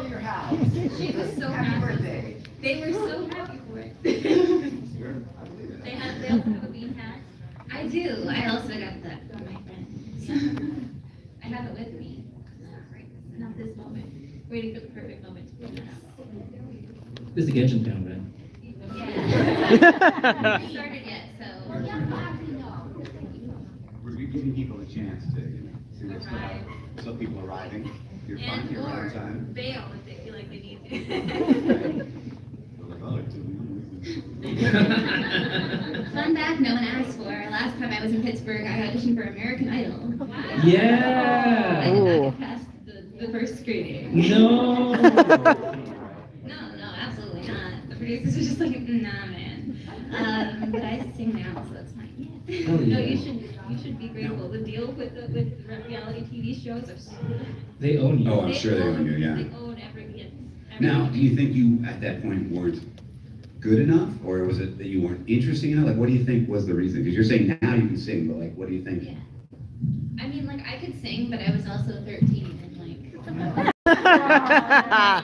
your house. She was so Happy happy. birthday. They were so happy for it. Sure, I believe it. They also have a bean hat. I do. I also got that from my friend. I have it with me. Not this moment. Waiting for the perfect moment to put it out. This is the Genshin town, right? Yeah. Haven't started yet, so. We're giving people a chance to see what's going on. So people arriving, you're fine, And you're right on or time. bail if they feel like they need to. We're like, oh, it's a Fun fact no one asked for. Last time I was in Pittsburgh, I auditioned for American Idol. Yeah. I did not get past the first screening. No. No, absolutely not. The producers are just like, nah, man. But I sing now, so that's fine. Hell No, yeah. you should be grateful. The deal with reality TV shows are so good. They own you. Oh, I'm sure they own you, yeah. They own everything. Now, do you think you, at that point, weren't good enough? Or was it that you weren't interesting enough? Like, what do you think was the reason? Because you're saying now you can sing, but like, what do you think? Yeah. I mean, like, I could sing, but I was also 13 and like, I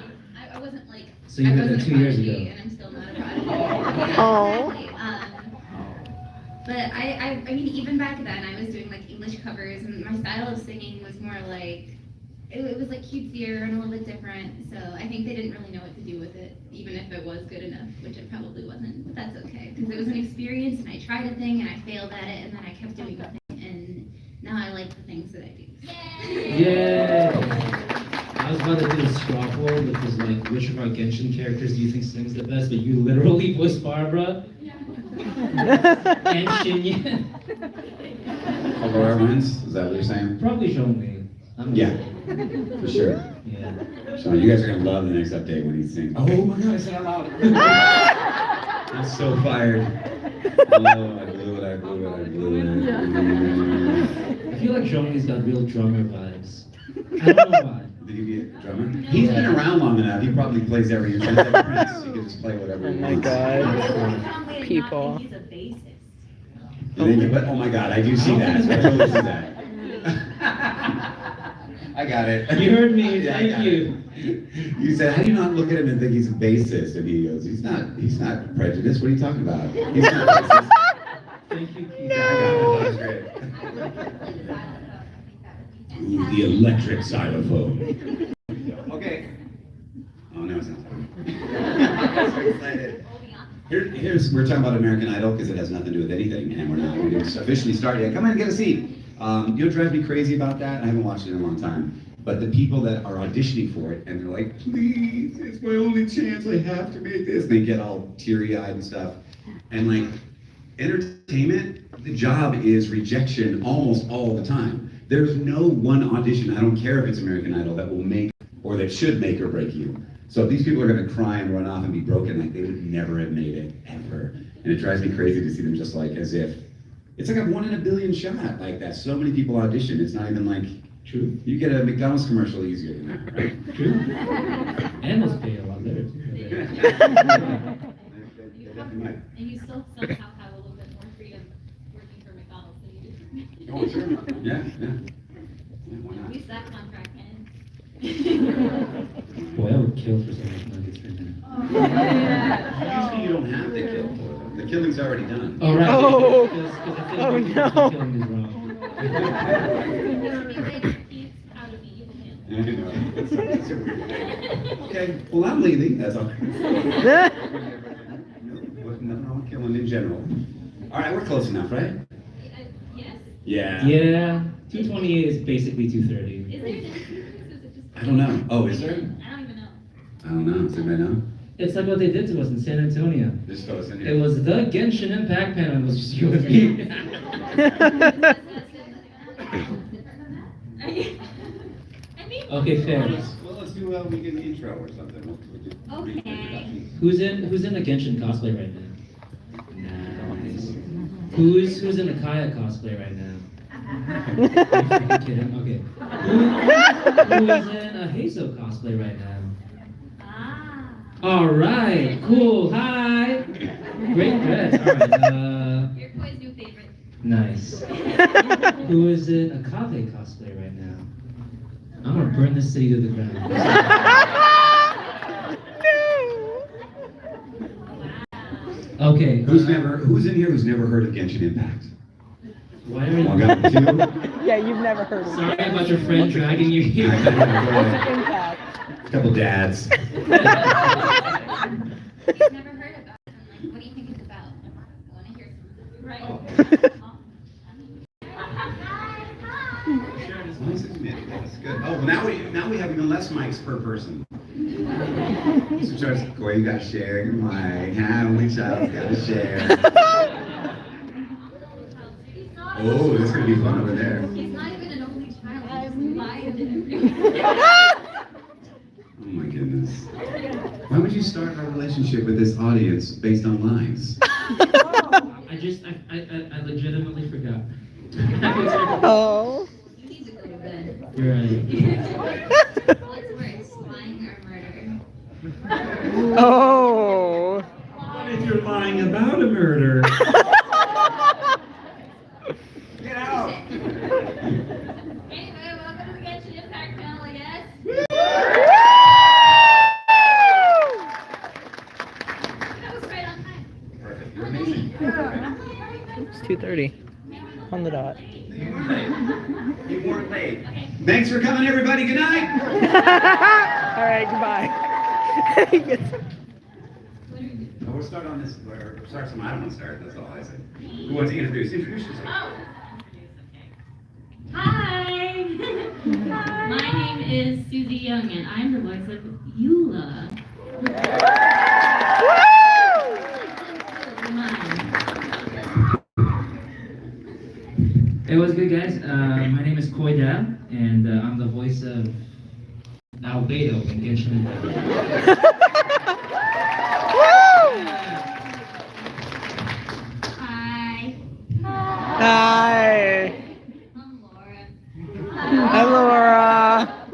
wasn't like, So you I did wasn't that a 2 years prodigy, ago. and I'm still not a prodigy. Oh. Exactly. But I mean, even back then, I was doing like English covers, and my style of singing was more like, it was like cutesier and a little bit different. So I think they didn't really know what to do with it, even if it was good enough, which it probably wasn't. But that's okay, because it was an experience, and I tried a thing, and I failed at it, and then I kept doing the thing, and now I like the things that I do. Yeah. I was about to do a straw poll, which was like, which of our Genshin characters do you think sings the best? But you literally voiced Barbara. And Shinyan. Aurora wins? Is that what you're saying? Probably Zhongli. Yeah, for sure. Yeah. Sean, you guys are gonna love the next update when he sings. Oh my god, I said out loud. I'm so fired. Oh, I blew it. I feel like Zhongli's got real drummer vibes. I don't know why. Did you be a drummer? He's been around long enough. He probably plays every instrument like Prince. He can just play whatever he Oh my wants. God. People. He's a bassist. You think, but oh my god, I do see that. I totally see that. I got it. You heard me. Yeah, I Thank got you. it. You said, how do you not look at him and think he's a bassist? And he goes, he's not prejudiced. What are you talking about? He's not racist. Thank you, Keith. Yeah, I got it. That was great. Ooh, the electric xylophone. Okay. Oh, no, it's not. I'm so excited. We're talking about American Idol because it has nothing to do with anything, and we didn't officially start yet. Come in and get a seat. You know what drives me crazy about that? I haven't watched it in a long time. But the people that are auditioning for it, and they're like, please, it's my only chance, I have to make this. They get all teary-eyed and stuff. And like, entertainment, the job is rejection almost all the time. There's no one audition, I don't care if it's American Idol, that will make, or that should make or break you. So if these people are gonna cry and run off and be broken, like they would never have made it, ever. And it drives me crazy to see them just like, as if, it's like a 1 in a billion shot like that. So many people audition, it's not even like, True. you get a McDonald's commercial easier than that, right? True. Animals pay a lot better too. And you still somehow have a little bit more freedom working for McDonald's than you do. Oh, sure. Yeah. Yeah, why At not? least that contract ends. Boy, I would kill for some nuggets right now. Usually you don't have to kill for them. The killing's already done. Oh, right. Oh. Because I feel Oh, like no. killing is wrong. You should be like, he's out of the evil man. I know. It's a weird thing. Okay, well, I'm leaving, that's all. Nothing wrong with killing in general. All right, we're close enough, right? Yes? Yeah. Yeah. 228 is basically 230. Is there a difference? Is it just? I don't know. Oh, is there? I don't even know. I don't know. Does anybody know? It's like what they did to us in San Antonio. Just throw us in here. It was the Genshin Impact panel. It was just you and me. I mean, Okay, fair. Well, let's do a weekend intro or something. We'll do brief Okay. introductions. Who's in a Genshin cosplay right now? Nice. Who's in a Kaya cosplay right now? Are you freaking kidding? Okay. Who is in a Hazo cosplay right now? All right, cool. Hi. Great dress. All right. Your boy's new favorite. Nice. Who is in a Kave cosplay right now? I'm gonna burn this city to the ground. Okay. Who's in here who's never heard of Genshin Impact? Why are One guy, two. Yeah, you've never heard of it. Sorry about your friend dragging you here. All right, go ahead. Impact. A couple dads. I've never heard about it. I'm like, what do you think it's about? I want to hear something. Right. Nice and committed. That's good. Oh, well, now we have even less mics per person. So Charles, Corey, you got to share your mic. Only child's got to share. Oh, this is gonna be fun over there. He's not even an only child. He's lied to Oh my goodness. Why would you start a relationship with this audience based on lies? I legitimately forgot. Oh. You need to go to bed. You're right. What's worse, lying or murder? Oh. What if you're lying about a murder? Get out! Anyway, welcome to the Genshin Impact panel, I guess. That was right on time. Perfect. You're amazing. It's 2:30 on the dot. You weren't late. You weren't late. Thanks for coming, everybody. Good night. All right, goodbye. We'll start on this. Or start some. I don't want to start. That's all I say. Who wants to introduce? Introduce yourself. Hi! My name is Susie Young, and I'm the voice of Eula. Hey, what's good, guys? My name is Koi Da, and I'm the voice of Albedo in Genshin Impact. Hi. Hi. I'm Laura. Hi, Laura.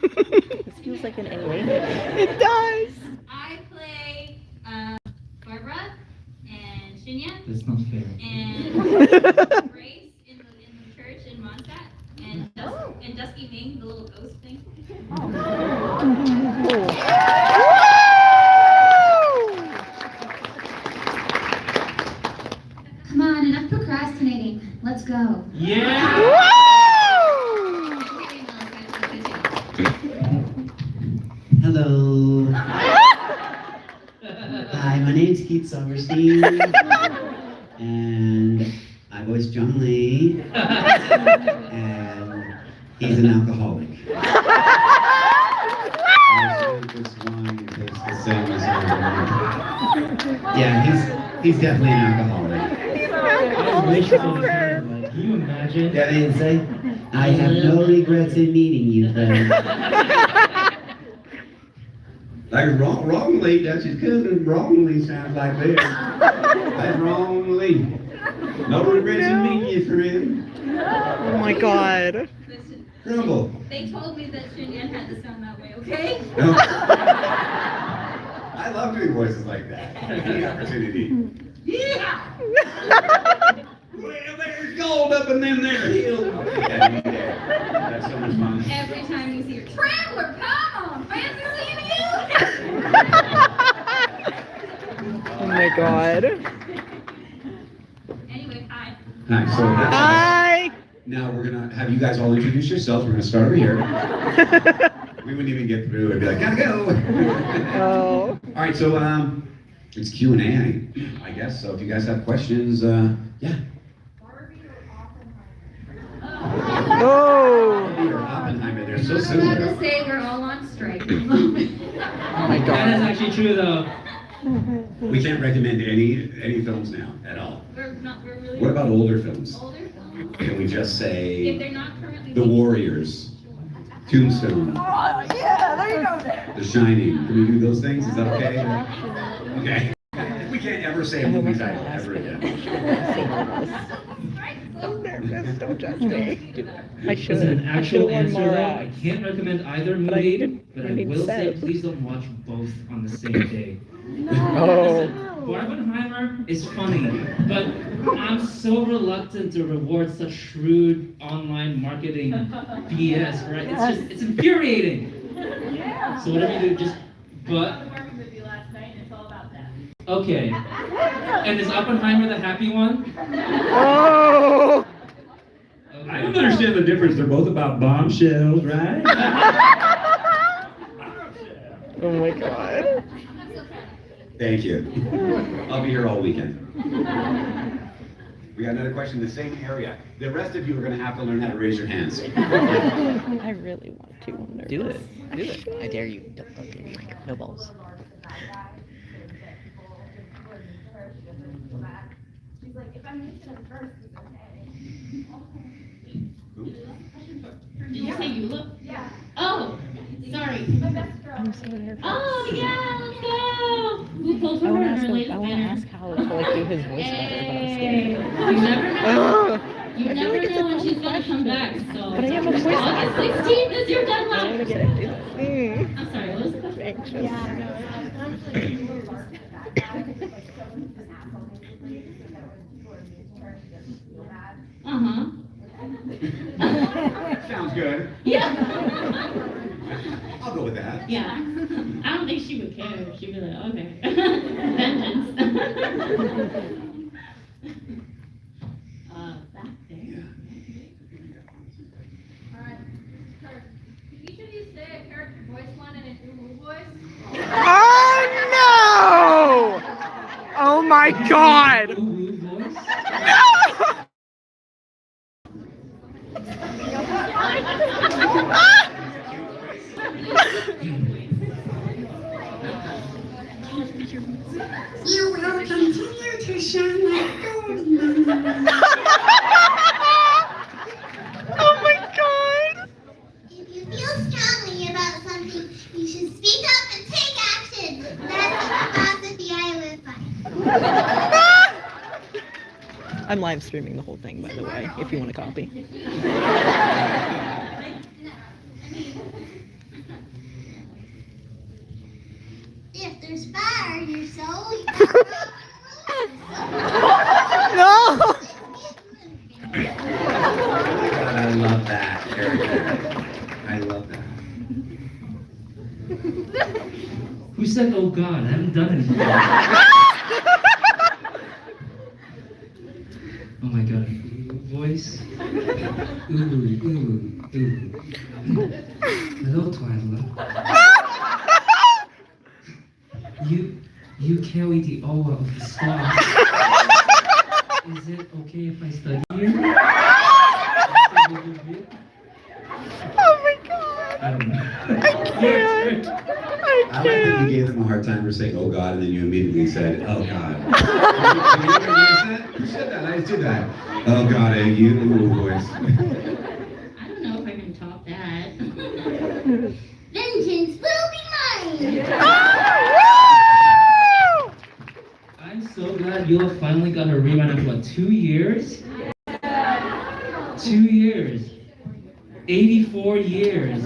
This feels like an alien. It does. I play Barbara and Shinya That's not fair. and Grace in the church in Mondstadt and Dusky Ming, the little ghost thing. Come on, enough procrastinating. Let's go. Yeah! Hello. Hi, my name's Keith Silverstein, and I voice John Lee, and he's an alcoholic. This wine tastes the same as everyone. Yeah, he's definitely an alcoholic. I wish I was here, but can you imagine? Yeah, they say, I have no regrets in meeting you, friend. Like wrongly, that's his cousin. Wrongly sounds like this. That's wrongly. No regrets in meeting you, friend. Oh my God. Listen, Grumble. they told me that Shinya had to sound that way, okay? No. I love doing voices like that. Any opportunity. Yeah. Well, there's gold up in them there hills. Yeah, that's so much fun. Every time you see her, Traveler, come on, fancy seeing you. Oh my God. Anyway, hi. Hi. So Hi. now we're gonna have you guys all introduce yourselves. We're gonna start over here. We wouldn't even get through. It'd be like, gotta go. Oh. All right. So it's Q&A, I guess. So if you guys have questions, yeah. Oh. Peter Oppenheimer, they're so I'm about to similar. say we're all on strike at the moment. Oh my That is God. actually true, though. We can't recommend any films now at all. We're really What about older films? older films. Can we just If say they're not currently The Warriors, Tombstone, Oh, yeah, there you go. The Shining? Can we do those things? Is that okay? Okay. We can't ever say a movie title ever again. I'm nervous. Don't judge me. I should. Listen, an I actual should have answer, worn more though, I eyes. can't recommend either But I movie, didn't- but I I didn't will say say. please don't watch both on the same day. Oh. Barbenheimer is funny, but I'm so reluctant to reward such shrewd online marketing BS, right? It's infuriating. So whatever you do, just, but, okay. And is Oppenheimer the happy one? Oh! I don't understand the difference. They're both about bombshells, right? Oh my god. Thank you. I'll be here all weekend. We got another question in the same area. The rest of you are going to have to learn how to raise your hands. I really want to. I'm nervous. Do it. Do it. I dare you. Don't dare you. No balls. Did you say Eula? Yeah. Oh, sorry. I'm so nervous. Oh, yeah, let's go. Who pulls I for want her to ask, in her latest I want to banner? ask Howard to like do his voice better, but I'm Yay. scared. You never know. You I feel never like it's a know when tough she's gonna come back. So But I am a voice August actor. 16th is your I want to deadline. get it. I'm sorry. What was the question? Anxious. Uh huh. Sounds good. Yeah. I'll go with that. Yeah. I don't think she would care. She'd be like, okay. Vengeance. Back there. Alright, Kurt, can each of you say a character voice line in an Uwu voice? Oh no! Oh my god! Ooh, ooh, voice? You will continue to shine like gold. Oh my god! If you feel strongly about something, you should speak up and take action. That's the philosophy I live by. I'm live streaming the whole thing, by the way, if you want a copy. If there's fire in your soul, you No! God, I love that character. I love that. Who said, oh God? I haven't done anything. Oh my God. Voice. Ooh, ooh, ooh. Hello, Twilight. You carry the aura of the stars. Is it okay if I study here? Oh my god! I don't know. I can't! I like that you I gave them a hard time for saying, oh God, and then you immediately said, oh God. Did you ever notice that? You said that, I just did that. Oh God, you, ooh, voice. I don't know if I can top that. vengeance will be mine. I'm so glad Eula finally got her rerun after what, 2 years? 2 years. 84 years.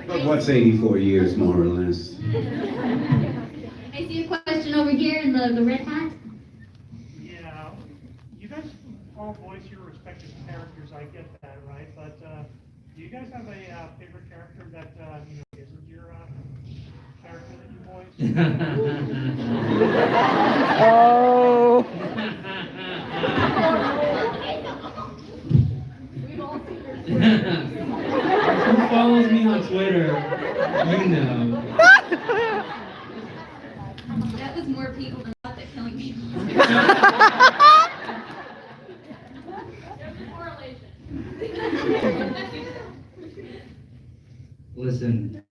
But what's 84 years, more or less? I see a question over here in the red hat. Yeah, you guys all voice your respective characters, I get that, right? But do you guys have a favorite character that isn't your character that you voice? Oh! Who follows me on Twitter, you know. That was more people than thought that killing people. Listen,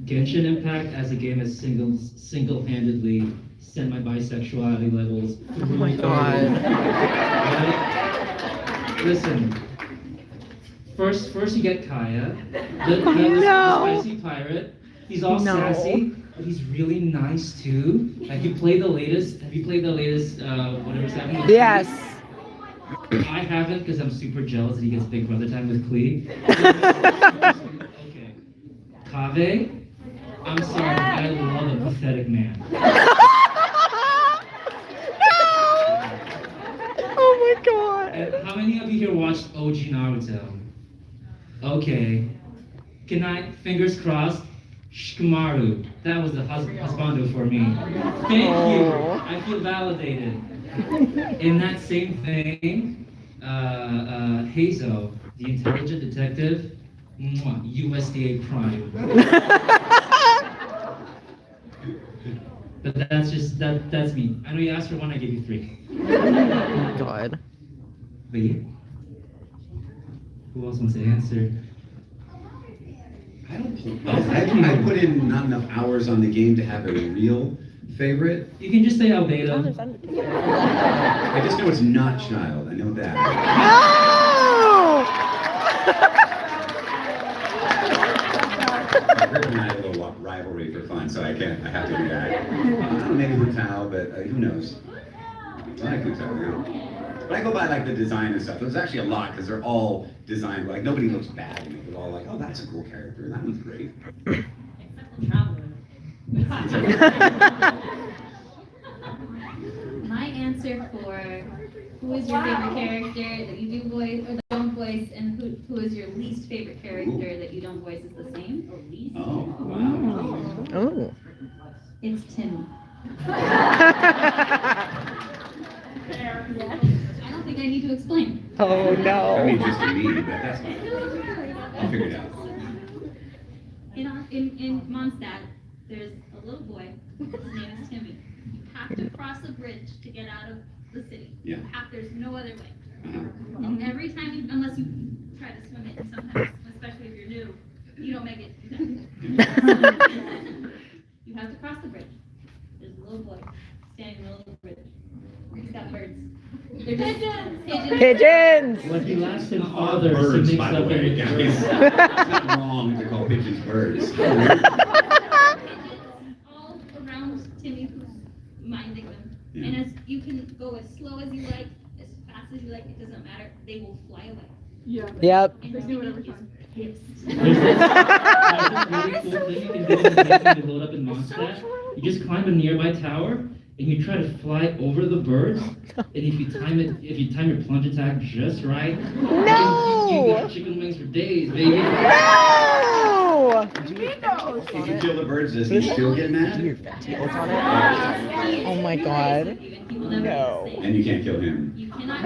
Genshin Impact as a game has single-handedly sent my bisexuality levels through Oh my the god. roof. Right? Listen, first you get Kaya, the No. spicy pirate. He's all No. sassy, but he's really nice too. Have you played the latest? Whatever's happening? with Yes. Klee? I haven't because I'm super jealous that he gets Big Brother time with Klee. Okay. Kaveh, I'm sorry, but I love a pathetic man. Oh my god. And how many of you here watched OG Naruto? Okay. Good night, fingers crossed. Shikamaru. That was the husbando for me. Thank you. I feel validated. In that same thing, Hazo, the intelligent detective, USDA Prime. But that's me. I know you asked for one, I gave you 3. God. Wait. Who else wants to answer? I don't. I put in not enough hours on the game to have a real favorite. You can just say Albedo. I just know it's not Child. I know that. Rick and I have a little rivalry for fun, so I can't. I have to do that. Maybe Brutal, but who knows? I like Brutal. Yeah. But I go by like the design and stuff. There's actually a lot because they're all designed like nobody looks bad in it. They're all like, oh, that's a cool character. That one's great. My answer for who is your favorite character that you do voice or don't voice, and who is your least favorite character that you don't voice is the same or least? Oh, wow. Oh. It's Timmy. I don't think I need to explain. Oh I no. mean, just to me, but that's fine. I'll figure it out. In Mondstadt, there's a little boy. His name is Timmy. You have to cross a bridge to get out of the city. Yeah. There's no other way. Uh-huh. And every time, unless you try to swim it, sometimes, especially if you're new, you don't make it. You have to cross the bridge. There's a little boy standing in the middle of the bridge. He's got birds. They're just Pigeons. When he last said All father, so birds, mixed by the up way, in guys. his It's not wrong to call pigeons birds. all around Timmy who's minding them. Yeah. And as you can go as slow as you like, as fast as you like, it doesn't matter. They will fly away. Yep. And Timmy is pissed. There's this really cool thing you can do in the game when you load up in Mondstadt. You just climb a nearby tower and you try to fly over the birds. And if you time your plunge attack just right, you got chicken wings for days, baby. No! If you kill the birds, does he still get mad? Tails on it. Oh my god. No. And you can't kill him. You cannot.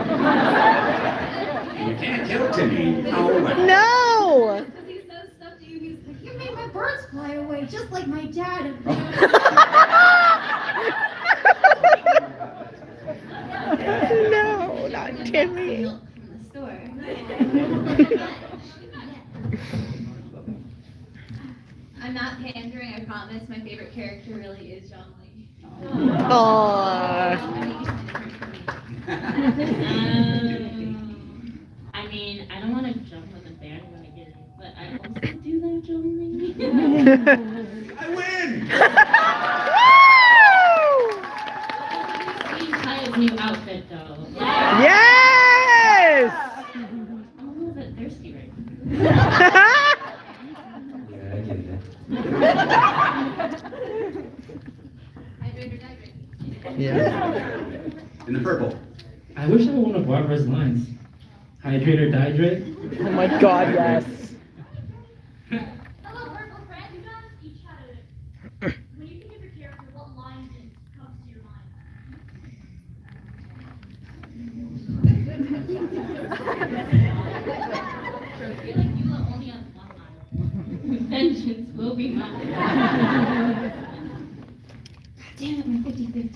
You can't kill Timmy. Oh, No! Because he says stuff to you, he's like, you made my birds fly away, just like my dad. No, not Timmy. Milk from the store. I'm not pandering, I promise. My favorite character really is John Lee. Aww. I mean, I don't want to jump on the bandwagon, but I also do like John Lee. I win! Seen Kaya's new outfit though. Yes! I'm a little bit thirsty right now. Yeah, I get it. Hydrate or dihydrate? Yeah. In the purple. I wish I were one of Barbara's lines. Hydrate or dihydrate? Oh my god, yes. Hello, purple friend. You guys each had a. When you think of your character, what line comes to your mind? I feel like you are only on one line. Vengeance will be mine. Damn it, my 50-50.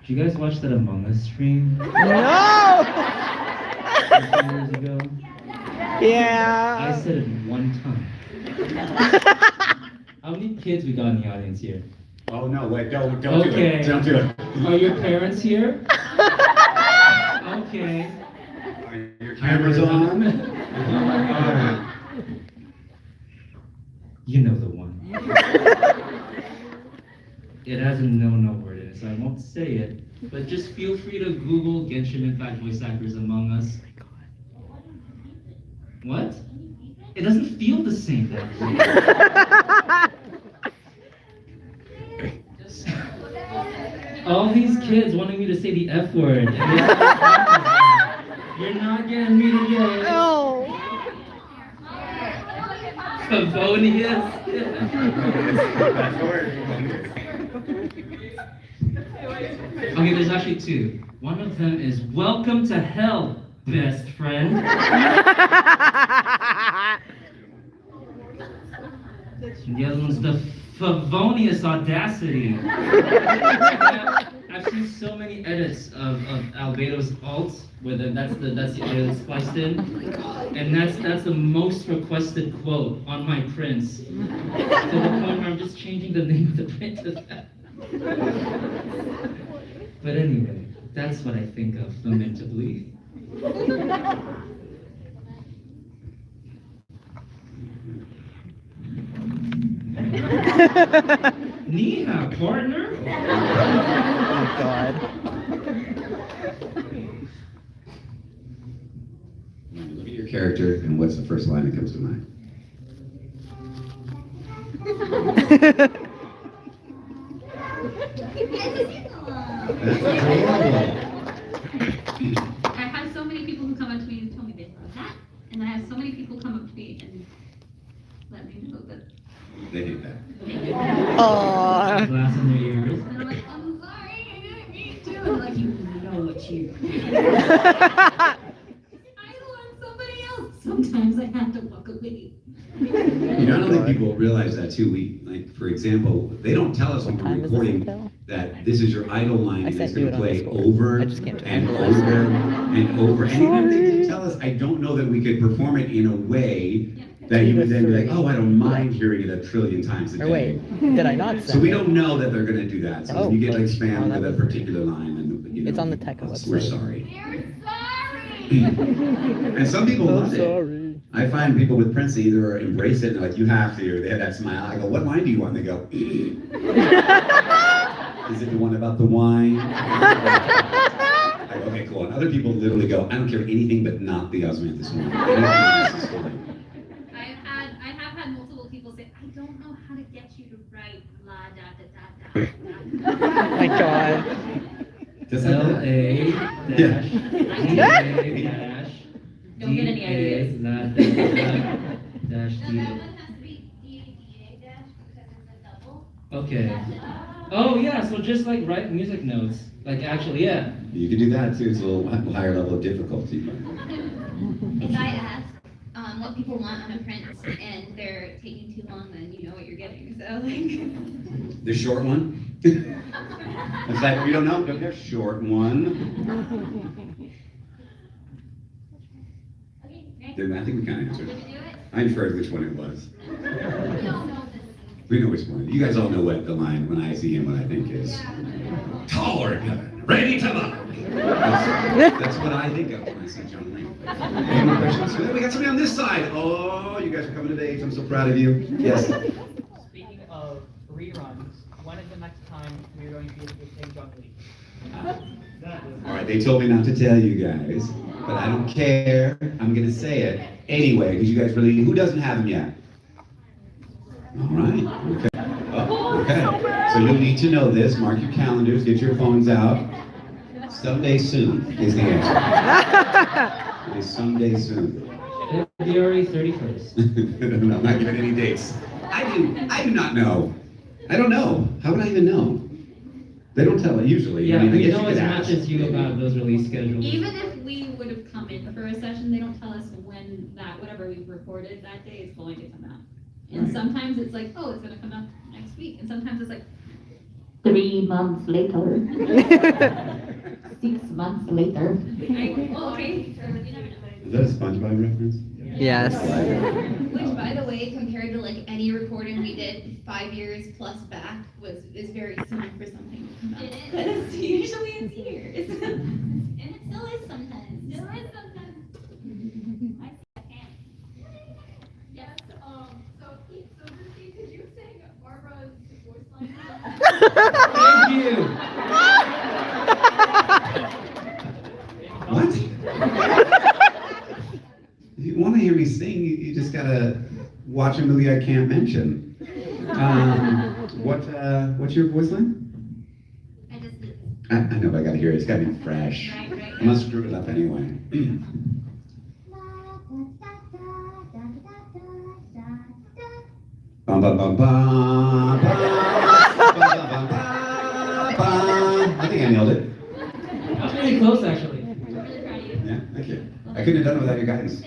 Did you guys watch that Among Us stream No! a few years ago? I Yeah. said it one time. How many kids we got in the audience here? Oh, no, wait, don't do Okay. it. Don't do it. Are your parents here? Okay. Are your cameras on? Alright. You know the one. It has a no word in it, so I won't say it. But just feel free to Google Genshin Impact voice actors Among Us. What? It doesn't feel the same that way. All these kids wanting me to say the F word. You're not getting me to get it. No. Favonius. That's the word. Okay, there's actually two. One of them is welcome to hell, best friend. And the other one's the Favonius audacity. I've seen so many edits of Albedo's alt where that's the audio that's spliced in. And that's the most requested quote on my prints. To the point where I'm just changing the name of the print to that. But anyway, that's what I think of lamentably. Neha, partner. Oh God. Look at your character, and what's the first line that comes to mind? That's adorable. I have so many people who come up to me and tell me they love that, and I have so many people come up to me and let me know that They hate that. they get that. Aww. Glass in their ears. And I'm like, I'm sorry, I didn't mean to. And like, you know what you I want somebody else. Sometimes I have to walk away. You know, I don't think people realize that too. We, like, for example, they don't tell us when we're Time is this recording until? that this is your idle line I and it's sent you going to it on play Discord. over I just can't do it. and over and over. And even if they did tell us, I don't know that we could perform it in a way that you would then be like, oh, I don't mind hearing it a trillion times a day. Or wait, did I not send So we it? don't know that they're going to do that. So Oh, if you get like but- spammed oh, that with a was- particular line, then you know, It's on the Tekko we're website. sorry. We're sorry. And some people I'm love it. sorry. I find people with Prince either embrace it and they're like, you have to, or they have that smile. I go, what line do you want? And they go, is it the one about the wine? I go, okay, cool. And other people literally go, I don't care anything but not the Osmanthus one. Anything else is fine. I have had multiple people say, I don't know how to get you to write la da da da da. Oh my God. Just like that. L-A dash D-A dash Don't get any ideas. dash No, D-A. that one has to be D-A dash because it's a double. Okay. Oh yeah, so just like write music notes. Like actually, yeah. You can do that too. It's a little higher level of difficulty. If I ask what people want on a print and they're taking too long, then you know what you're getting. So like. The short one? It's like, we don't know, don't have short one. Okay, next. Then I think we kind of answered. Did we do it? I inferred which one it was. We don't know this. We know which one. You guys all know what the line when I see him, what I think is. Taller, ready to love. That's what I think of when I see John Lane. Any more questions? So then we got somebody on this side. Oh, you guys are coming to the age. I'm so proud of you. Yes. Speaking of reruns, when is the next time we're going to be able to say John Lee? All right, they told me not to tell you guys, but I don't care. I'm gonna say it anyway because you guys really. Who doesn't have them yet? All right. Okay. Oh, okay. So you'll need to know this. Mark your calendars. Get your phones out. Someday soon is the answer. It is someday soon. February 31st. No, I'm not giving any dates. I do not know. I don't know. How would I even know? They don't tell it usually. Yeah, I mean, I we guess know you as could much ask. as you about those release schedules. Even if we would have come in for a session, they don't tell us when that, whatever we've recorded that day is going to come out. And Right. sometimes it's like, oh, it's gonna come out next week, and sometimes it's like 3 months later, 6 months later. Oh, okay. Is that a SpongeBob reference? Yes. Which, by the way, compared to like any recording we did 5 years plus back, is very soon for something to come out. It is. Because usually it's years. And it still is sometimes. Still is sometimes. Yes, so Christy, could you sing Barbara's voice line? Thank you. What? If you want to hear me sing, you just gotta watch a movie I can't mention. What's your voice line? I just did. I know, but I gotta hear it. It's gotta be fresh. Right. I must screw it up anyway. Bum, bum, bum, bum, bum, bum, bum, bum, bum. I think I nailed it. That's pretty close, actually. Really proud of you. Yeah, thank you. I couldn't have done it without your guidance.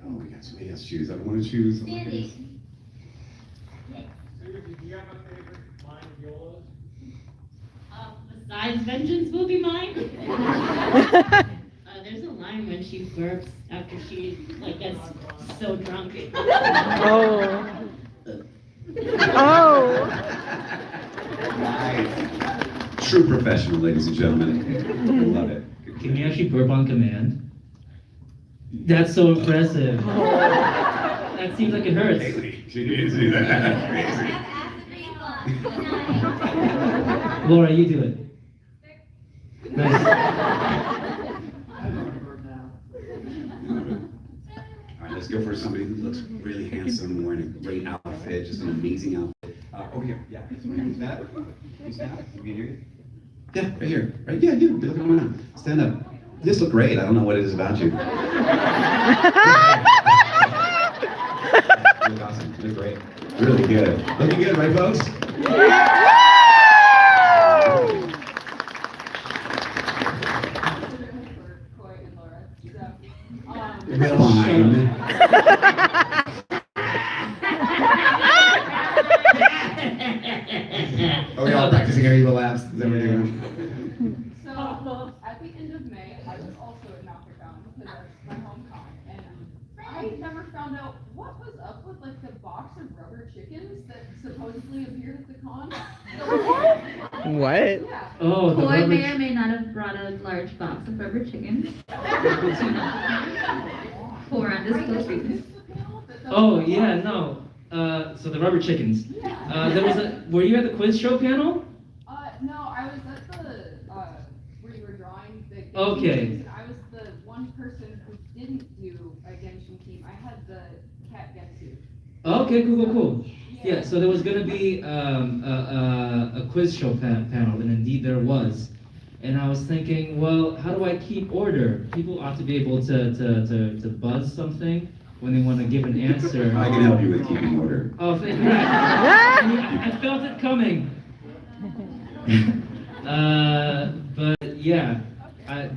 Oh, we got somebody else to choose. I don't want to choose. Oh my goodness. Susan, do you have a favorite line of Yola's? Besides vengeance will be mine. There's a line when she burps after she gets so drunk. Oh. Oh. Nice. True professional, ladies and gentlemen. I love it. Can you actually burp on command? That's so impressive. That seems like it hurts. Haley, she didn't do that. Crazy. Laura, you do it. Nice. All right, let's go for somebody who looks really handsome, wearing a great outfit, just an amazing outfit. Over here, yeah. Who's that? Who's that? Can we hear you? Yeah, right here. Right, yeah, you. Be looking around. Stand up. You just look great. I don't know what it is about you. You look awesome. You look great. Really good. Looking good, right, folks? Fine. Are we all practicing our evil laughs? Is that what we're doing? So, at the end of May, I was also at Malcolm because that's my homecoming, and I never found out what was up with the box of rubber chickens that supposedly appeared at the con. What? Yeah. Oh, the Boy rubber may or may not have brought a large box of rubber chickens. For undisclosed reasons. Oh, yeah, no. So the rubber chickens. Were you at the quiz show panel? No, I was at the, where you were drawing the Genshin Okay. teams, and I was the one person who didn't do a Genshin team. I had the cat Gensu. Okay, cool. Yeah, so there was going to be a quiz show panel, and indeed there was. And I was thinking, well, how do I keep order? People ought to be able to buzz something when they want to give an answer. I can help you with keeping order. Oh, thank you. I felt it coming. But yeah,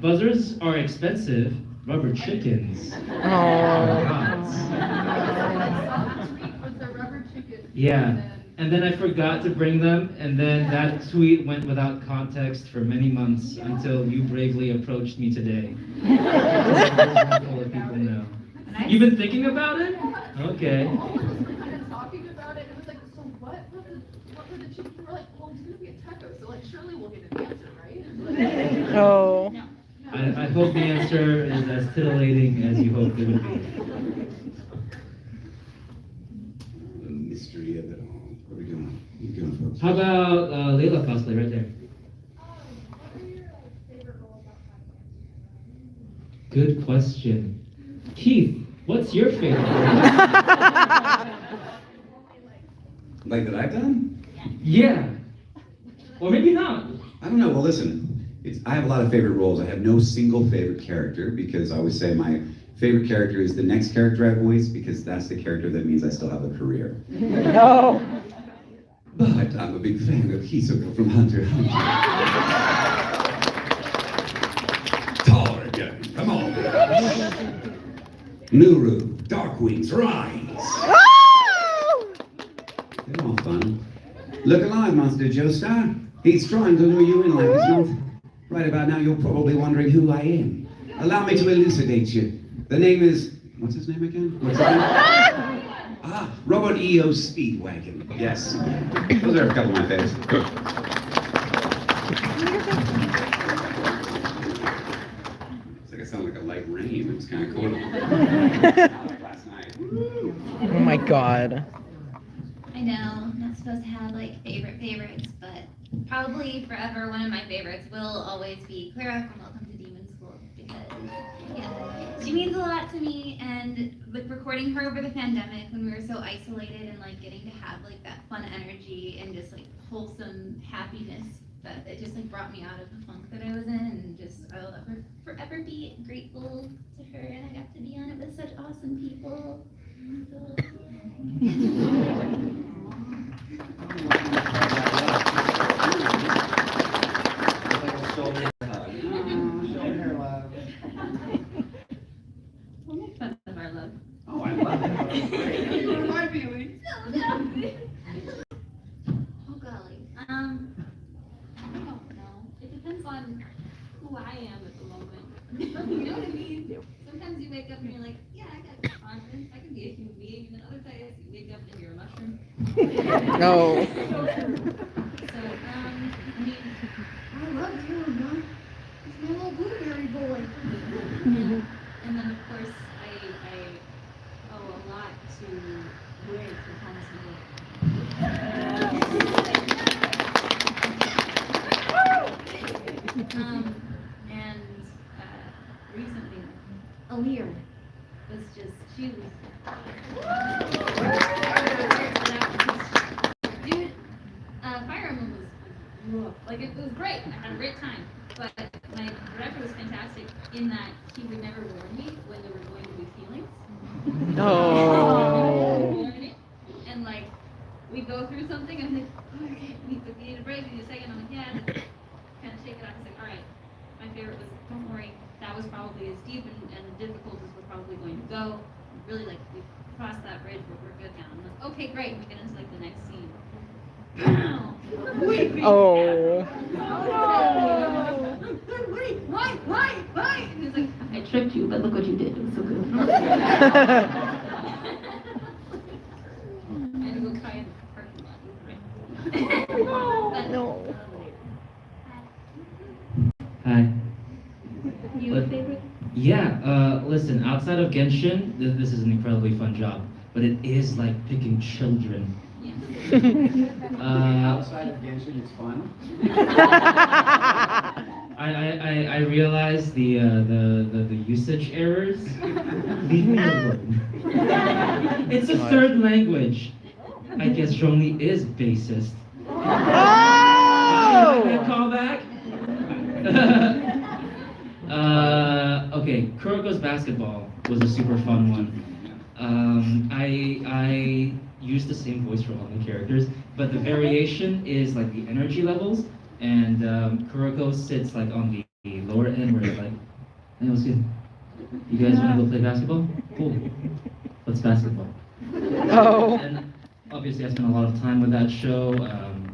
buzzers are expensive. Rubber chickens. are not. Was the rubber chicken. Yeah, and then I forgot to bring them, and then that tweet went without context for many months until you bravely approached me today. All the people know. You've been thinking about it? Okay. Kind of talking about it, it was like, so what were the chickens? We're like, well, it's gonna be a taco, so surely we'll get an answer, right? Oh. I hope the answer is as titillating as you hoped it would be. The mystery of it all. What are we doing? Keep going, folks. How about Layla cosplay right there? What are your favorite roles outside of Good question. Keith, what's your favorite? Like that I've done? Yeah. Or maybe not. I don't know. Well, listen. I have a lot of favorite roles. I have no single favorite character because I always say my favorite character is the next character I voice because that's the character that means I still have a career. No. But I'm a big fan of Hisoka from Hunter x Hunter. Taller again. Come on. Nuru, Darkwing's Rise. Oh! They're all fun. Look alive, Monster Joestar. He's trying to lure you in like he's not. Right about now, you're probably wondering who I am. Allow me to elucidate you. The name is... What's his name again? What's his name? Robert E.O. Speedwagon. Yes. Those are a couple of my favorites. It's like I sound like a light rain. It was kind of cool. Like last night. Oh my god. I know, not supposed to have favorites, but probably forever one of my favorites will always be Clara from Welcome to Demon School because she means a lot to me, and recording her over the pandemic when we were so isolated and getting to have that fun energy and just wholesome happiness But it just like brought me out of the funk that I was in, and just I'll forever be grateful to her, and I got to be on it with such awesome people. We'll make fun of our love. Oh, I love it. My feelings. Oh golly. I don't know. It depends on who I am at the moment. You know what I mean? Sometimes you wake up and you're like, yeah, I got confidence. I can be a human being. And then other days you wake up and you're a mushroom. No. So, I mean, I love you, man. It's my little blueberry boy. And then of course I owe a lot to Ray for promising me. And recently, Aaliyah was just, she was, dude, Fire Emblem was, like, it was great. I had a great time. But my director was fantastic in that he would never warn me when there were going to be feelings. Oh. And like, we go through something, I'm like, oh, okay, we need a break, we need a second. I'm like, yeah, and kind of shake it off. He's like, all right, my favorite was, don't worry, that was probably as deep and difficult as we're probably going to go. Really, like, we crossed that bridge, but we're good now. I'm like, okay, great, we get into like the next scene. Oh. Why? And he's like, I tricked you, but look what you did. It was so good. And we'll try in the parking lot. No. Hi. You a favorite? Yeah, listen, outside of Genshin, this is an incredibly fun job, but it is like picking children. Outside of Genshin, it's fun. I realize the usage errors. Leave me alone. It's a third language. I guess Zhongli is bassist. Call back. Okay, Kuroko's basketball was a super fun one. I used the same voice for all the characters, but the variation is like the energy levels, and Kuroko sits like on the lower end where it's like, hey, what's good? You guys want to go play basketball? Cool. Let's basketball. Oh. And obviously I spent a lot of time with that show.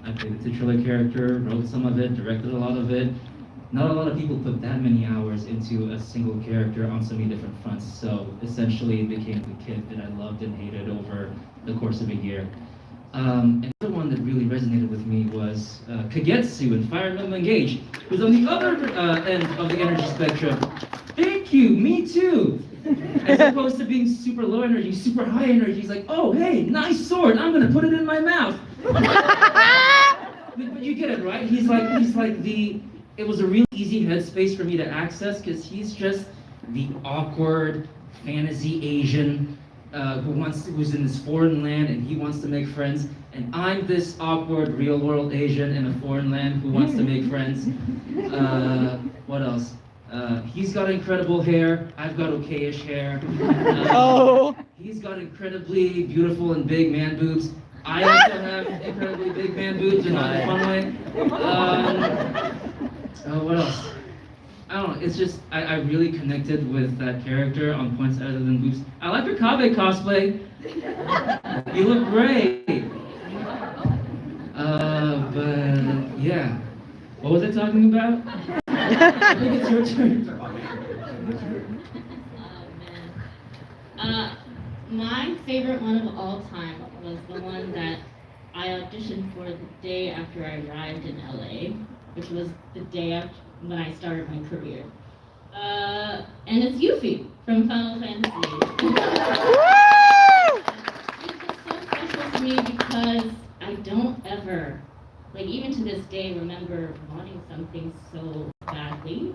I played the titular character, wrote some of it, directed a lot of it. Not a lot of people put that many hours into a single character on so many different fronts, so essentially it became the kid that I loved and hated over the course of a year. Another one that really resonated with me was Kagetsu in Fire Emblem Engage, who's on the other end of the energy spectrum. Thank you, me too! As opposed to being super low energy, super high energy, he's like, oh hey, nice sword, I'm gonna put it in my mouth. But you get it, right? He's like the, it was a really easy headspace for me to access because he's just the awkward fantasy Asian who's in this foreign land and he wants to make friends, and I'm this awkward real world Asian in a foreign land who wants to make friends. What else? He's got incredible hair. I've got okayish hair. He's got incredibly beautiful and big man boobs. I also have incredibly big man boobs, and not in a fun way. What else? I don't know, it's just, I really connected with that character on points other than boobs. I like your Kabe cosplay. You look great. But yeah. What was I talking about? I think it's your turn. My favorite one of all time was the one that I auditioned for the day after I arrived in LA, which was the day after when I started my career. And it's Yuffie from Final Fantasy. It's so special to me because I don't ever, like even to this day, remember wanting something so badly.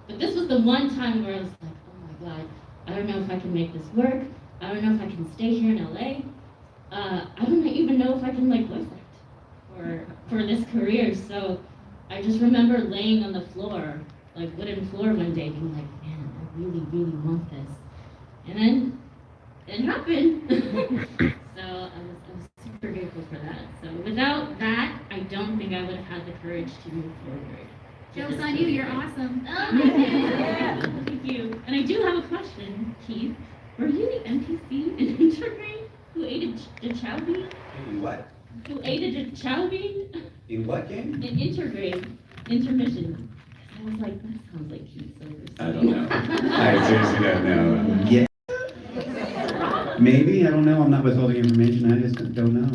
But this was the one time where I was like, oh my god, I don't know if I can make this work. I don't know if I can stay here in LA. I don't even know if I can like voice act for this career. So I just remember laying on the floor, like wooden floor one day, being like, man, I really, really want this. And then it happened. So I was super grateful for that. So without that, I don't think I would have had the courage to move forward. Joke's on you, you're awesome. Oh, thank you. Thank you. And I do have a question, Keith. Were you the NPC in Intergrade who ate a chow bean? In what? Who ate a chow bean? In what game? In Intergrade, intermission. I was like, that sounds like Keith Silverstein. I don't know. I seriously don't know. Yeah. Maybe, I don't know. I'm not withholding information. I just don't know.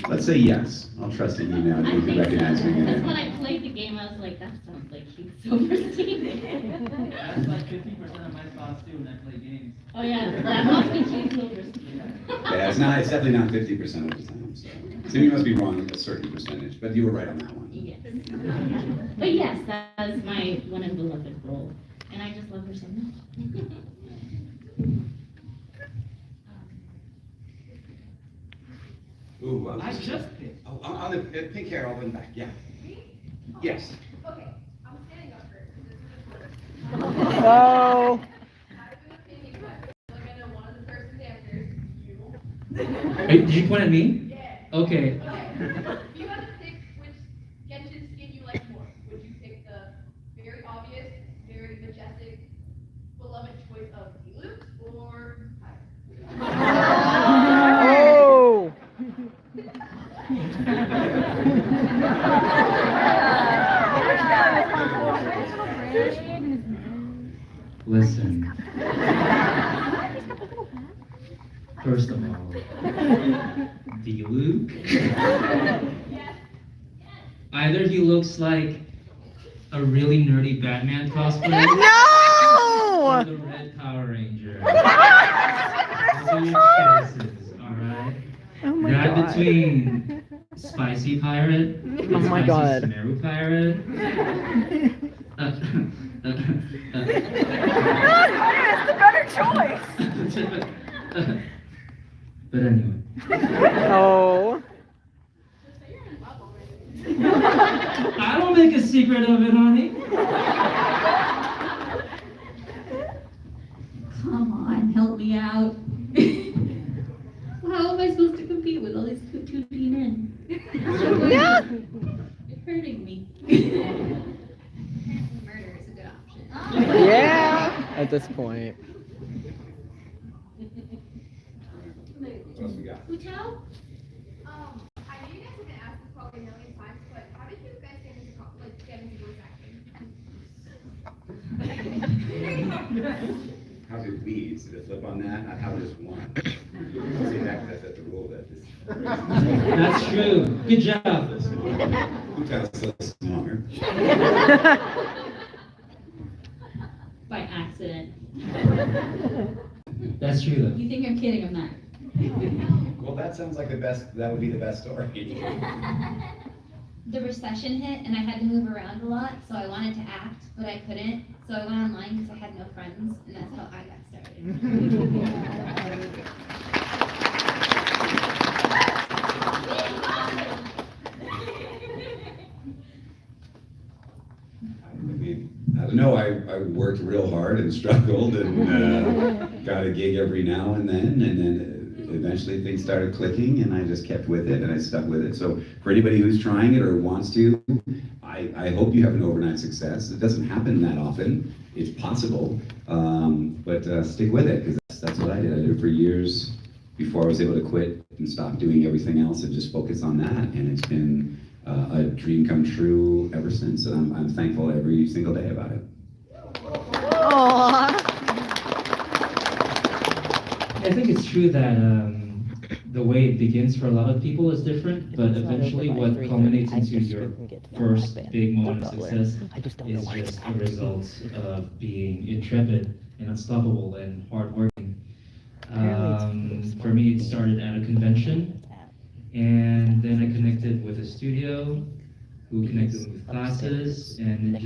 Let's say yes. I'll trust in you now. You can recognize me. Because when I played the game, I was like, that sounds like Keith Silverstein. That's like 50% of my thoughts too when I play games. Oh yeah, that must be Keith Silverstein. Yeah, it's definitely not 50% of the time. So you must be wrong a certain percentage, but you were right on that one. Yes. But yes, that's my one and beloved role. And I just love her so much. Ooh, I just picked. Oh, on the pink hair all the way back. Yeah. Yes. Okay, I'm standing up here. Oh. I've been thinking about it. Like I know one of the first examiners, you. Hey, did you point at me? Yeah. Okay. Okay. If you had to pick which Genshin skin you like more, would you pick the very obvious, very majestic, beloved choice of Luke or Pyre? Oh. Listen. First of all, the Luke. Either he looks like a really nerdy Batman cosplayer, or No! the Red Power Ranger. Those are your choices, alright? Oh my Not god. between Spicy Pirate, Oh my god. Spicy Smeru Pirate. It's the better choice. But anyway. Oh. I don't make a secret of it, honey. Come on, help me out. How am I supposed to compete with all these 2D men? Yeah. It's hurting me. Murder is a good option. Yeah. At this point. What else we got? Hotel? I know you guys have been asked this probably a million times, but how did you guys get into voice acting? How did we? So to flip on that, how does one? See, that's the rule that this. That's true. Good job. Who tells us smaller? By accident. That's true, though. You think I'm kidding, I'm not. Well, that sounds like that would be the best story. The recession hit and I had to move around a lot, so I wanted to act, but I couldn't. So I went online because I had no friends, and that's how I got I don't know, I worked real hard and struggled and got a gig every now and then eventually things started clicking and I just kept with it and I stuck with it. So for anybody who's trying it or wants to, I hope you have an overnight success. It doesn't happen that often. It's possible, but stick with it because that's what I did. I did it for years before I was able to quit and stop doing everything else and just focus on that. And it's been a dream come true ever since. And I'm thankful every single day about it. Aww. I think it's true that the way it begins for a lot of people is different, but eventually what culminates into your first big moment of success is just a result of being intrepid and unstoppable and hardworking. For me, it started at a convention, and then I connected with a studio who connected with classes, and it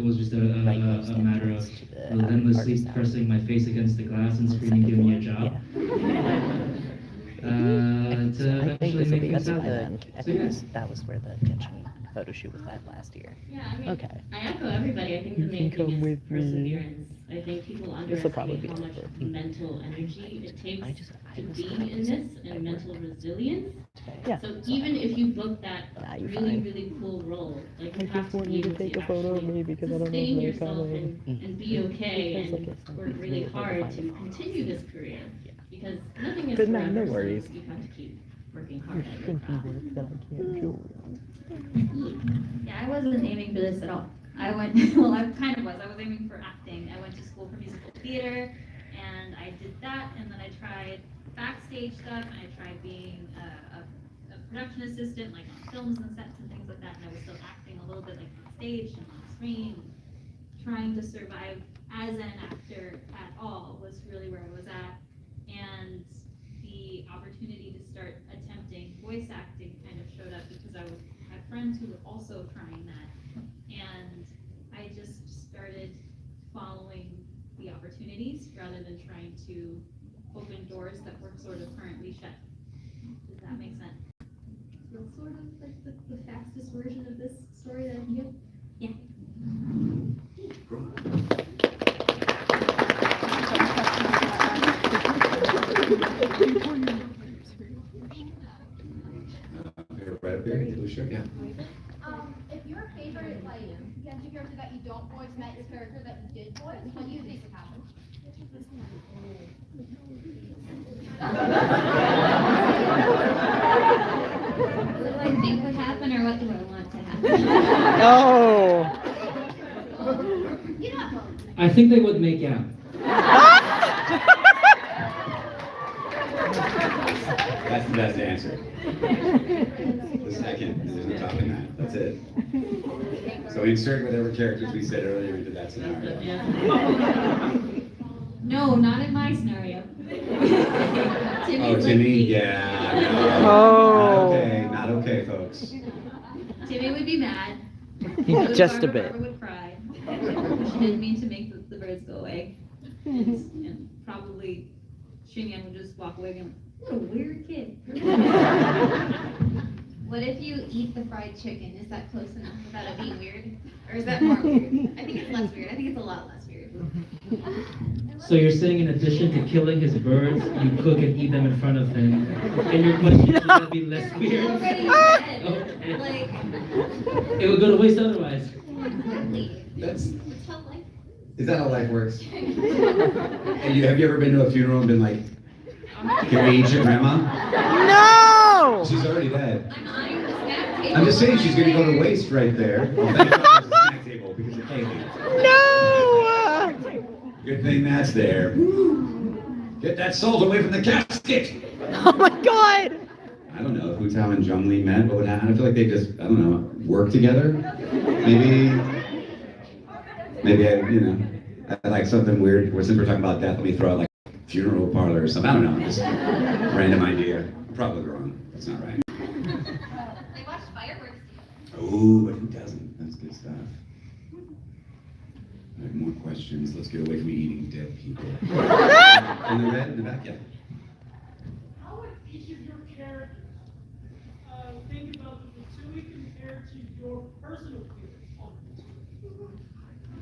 was just a matter of relentlessly pressing my face against the glass and screaming, "Give me a job!" To eventually make things happen. So yes. That was where the Genshin photo shoot was that last year. Yeah, I mean, Okay. I echo everybody. I think the You main can come thing is with me. perseverance. I think people This will probably underestimate be how much over. mental energy it takes I to was be gonna in say this and mental resilience. Yeah. So even if you book that Nah, you're really, fine. really cool role, like I you have just to want be you to able take to a photo of actually me because I don't know sustain if they're yourself coming. and be okay Because, like I and said, work it's really really hard to hard find to a phone. continue this career. Because nothing is But forever, no so worries. you have to keep working hard There's at your plenty craft. work that I can't do. Yeah, I wasn't aiming for this at all. I went, well, I kind of was. I was aiming for acting. I went to school for musical theater, and I did that, and then I tried backstage stuff, and I tried being a production assistant, like on films and sets and things like that, and I was still acting a little bit like on stage and on screen. Trying to survive as an actor at all was really where I was at, and the opportunity to start attempting voice acting kind of showed up because I had friends who were also trying that, and I just started following the opportunities rather than trying to open doors that were sort of currently shut. Does that make sense? That's sort of like the fastest version of this story that I can give. Yeah. Right up there, blue shirt, yeah. If your favorite, like, Genshin character that you don't voice met your character that you did voice, what do you think would happen? What do I think would happen, or what do I want to happen? Oh. You know, I think they would make out. That's the best answer. The second, there's no topping that. That's it. So insert whatever characters we said earlier into that scenario. No, not in my scenario. Oh, Timmy, yeah. No. Oh. Not okay, not okay, folks. Timmy would be mad. Just a Barbara bit. would cry. She didn't mean to make the birds go away. And probably Shinyan would just walk away and be like, what a weird kid. What if you eat the fried chicken? Is that close enough without it being weird? Or is that more weird? I think it's less weird. I think it's a lot less weird. So you're saying in addition to killing his birds, you cook and eat them in front of him. And your question should that be less weird? Already dead. Okay. Like, It would go to waste otherwise. exactly. That's, That's how life is that how life works? Have you ever been to a funeral and been like, can we eat your grandma? No! She's already dead. I'm eyeing the snack table. I'm just saying she's gonna go to waste right there. Well, thank God there's a snack table because of Kaylee. No! Good thing that's there. Get that salt away from the casket! Oh my god! I don't know if Hu Tao and Zhongli met, what would happen? I feel like they just, I don't know, work together? Maybe I like something weird, since we're talking about death, let me throw out like funeral parlor or something, I don't know, just random idea. I'm probably wrong, that's not right. They watched fireworks. Oh, but who doesn't? That's good stuff. I have more questions, let's get away from eating dead people. In the red, in the back, yeah. How would each of your characters think about the Matsui compared to your personal feelings on Matsui?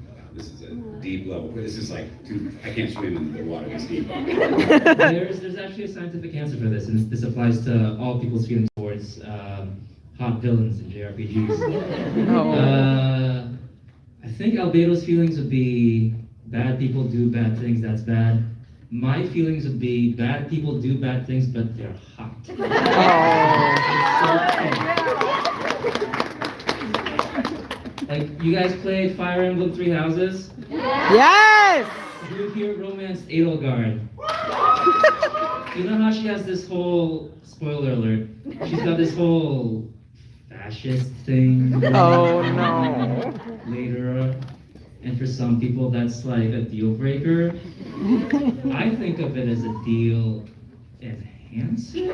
Wow, this is a deep level. This is like, dude, I can't swim in the water this deep. There's actually a scientific answer for this, and this applies to all people's feelings towards hot villains in JRPGs. Oh. I think Albedo's feelings would be bad people do bad things, that's bad. My feelings would be bad people do bad things, but they're hot. Like, you guys played Fire Emblem Three Houses? Yes! You here romanced Edelgard. You know how she has this whole, spoiler alert, she's got this whole fascist thing. Oh no. Later, and for some people that's like a deal breaker. I think of it as a deal enhancer.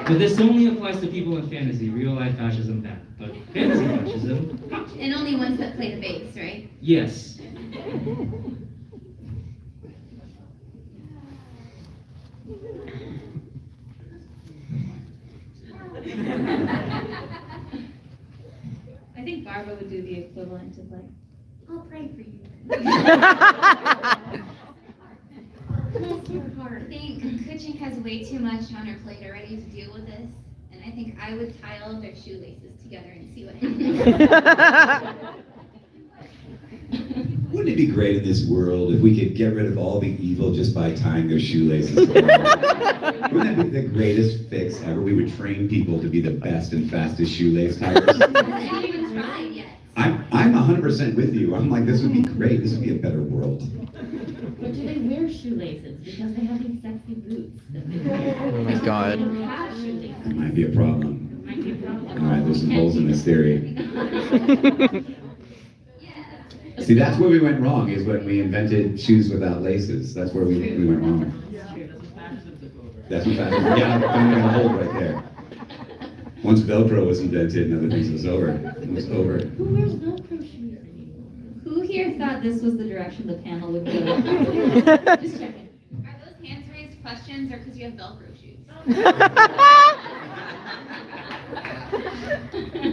But this only applies to people in fantasy. Real life fascism, bad. But fantasy fascism, hot. And only ones that play the bass, right? Yes. I think Barbara would do the equivalent of like, I'll pray for you. Bless your heart. I think Kuching has way too much on her plate already to deal with this, and I think I would tie all of their shoelaces together and see what happens. Wouldn't it be great in this world if we could get rid of all the evil just by tying their shoelaces together? Wouldn't that be the greatest fix ever? We would train people to be the best and fastest shoelace tiers. I haven't even tried yet. I'm 100% with you. I'm like, this would be great. This would be a better world. But do they wear shoelaces? Because they have these sexy boots. That they wear. Oh my God. They don't have shoelaces. That might be a problem. Might be a problem. All right, there's some holes in this theory. See, that's where we went wrong, is when we invented shoes without laces. That's where we went wrong. That's what fashion, yeah, finally got a hold right there. Once Velcro was invented and other things, it was over. It was over. Who wears Velcro shoes anymore? Who here thought this was the direction the panel would go? Just checking. Are those hands raised questions or because you have Velcro shoes?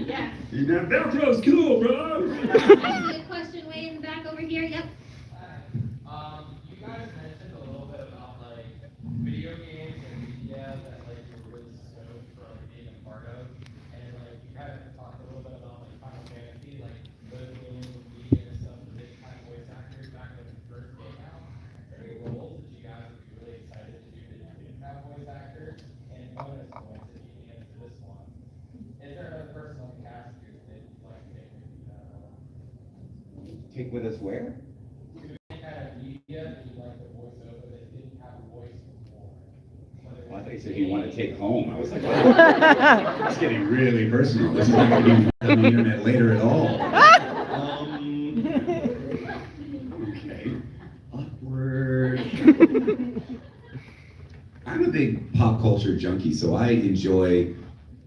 Yeah. You know, Velcro's cool, bro! I see a question way in the back over here. Yep. You guys mentioned a little bit about like video games and media that like you're really stoked for like being a part of, and like you kind of talked a little bit about like Final Fantasy, like those games and media and stuff, the big kind of voice actors back when it first came out. Are there any roles that you guys would be really excited to do that you didn't have voice actors? And bonus points if you can answer this one. Is there a person on the cast who that you'd like to take with you that Take with us where? kind of media that you'd like to voice over that didn't have a voice before? Well, I thought you said you want to take home. I was like, oh, it's getting really personal. This is not going to be on the internet later at all. Okay. Awkward. I'm a big pop culture junkie, so I enjoy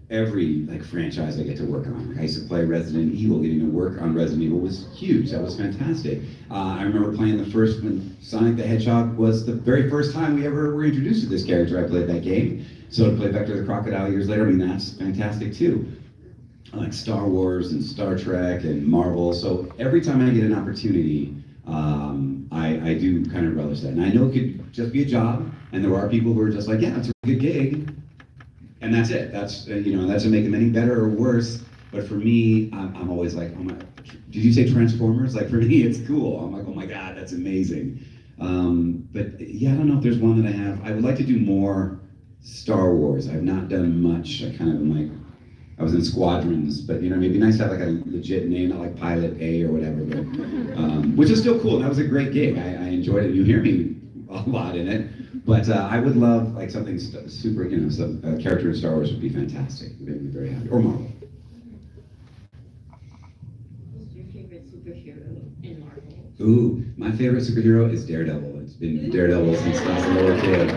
every like franchise I get to work on. I used to play Resident Evil. Getting to work on Resident Evil was huge. That was fantastic. I remember playing the first when Sonic the Hedgehog was the very first time we ever were introduced to this character. I played that game. So to play Vector the Crocodile years later, I mean, that's fantastic too. I like Star Wars and Star Trek and Marvel. So every time I get an opportunity, I do kind of relish that. And I know it could just be a job, and there are people who are just like, yeah, it's a good gig. And that's it. That's that doesn't make them any better or worse. But for me, I'm always like, oh my, did you say Transformers? Like for me, it's cool. I'm like, oh my God, that's amazing. But yeah, I don't know if there's one that I have. I would like to do more Star Wars. I've not done much. I kind of am like, I was in Squadrons, but it'd be nice to have like a legit name, not like Pilot A or whatever. But, which is still cool. That was a great gig. I enjoyed it. You hear me a lot in it. But I would love like something super, some character in Star Wars would be fantastic. It would make me very happy. Or Marvel. Who's your favorite superhero in Marvel? Ooh, my favorite superhero is Daredevil. It's been Daredevil since I was a little kid.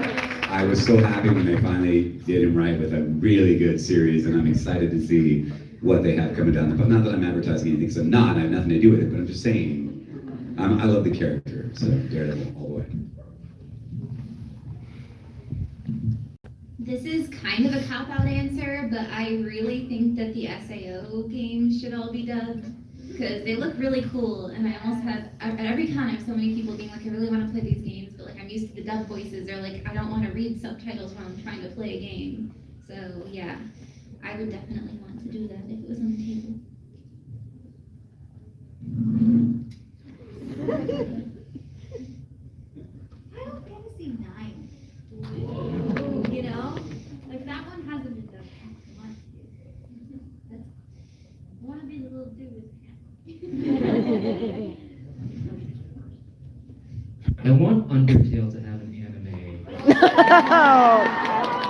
I was so happy when they finally did him right with a really good series, and I'm excited to see what they have coming down the pipe. Not that I'm advertising anything, because I'm not. I have nothing to do with it, but I'm just saying, I love the character. So Daredevil all the way. This is kind of a cop-out answer, but I really think that the SAO games should all be dubbed because they look really cool, and I almost have, at every con I have so many people being like, I really want to play these games, but like I'm used to the dub voices, or like I don't want to read subtitles when I'm trying to play a game. So yeah, I would definitely want to do that if it was on the table. Final Fantasy 9. Like that one hasn't been done much. I want to be the little dude with I want Undertale to have an anime.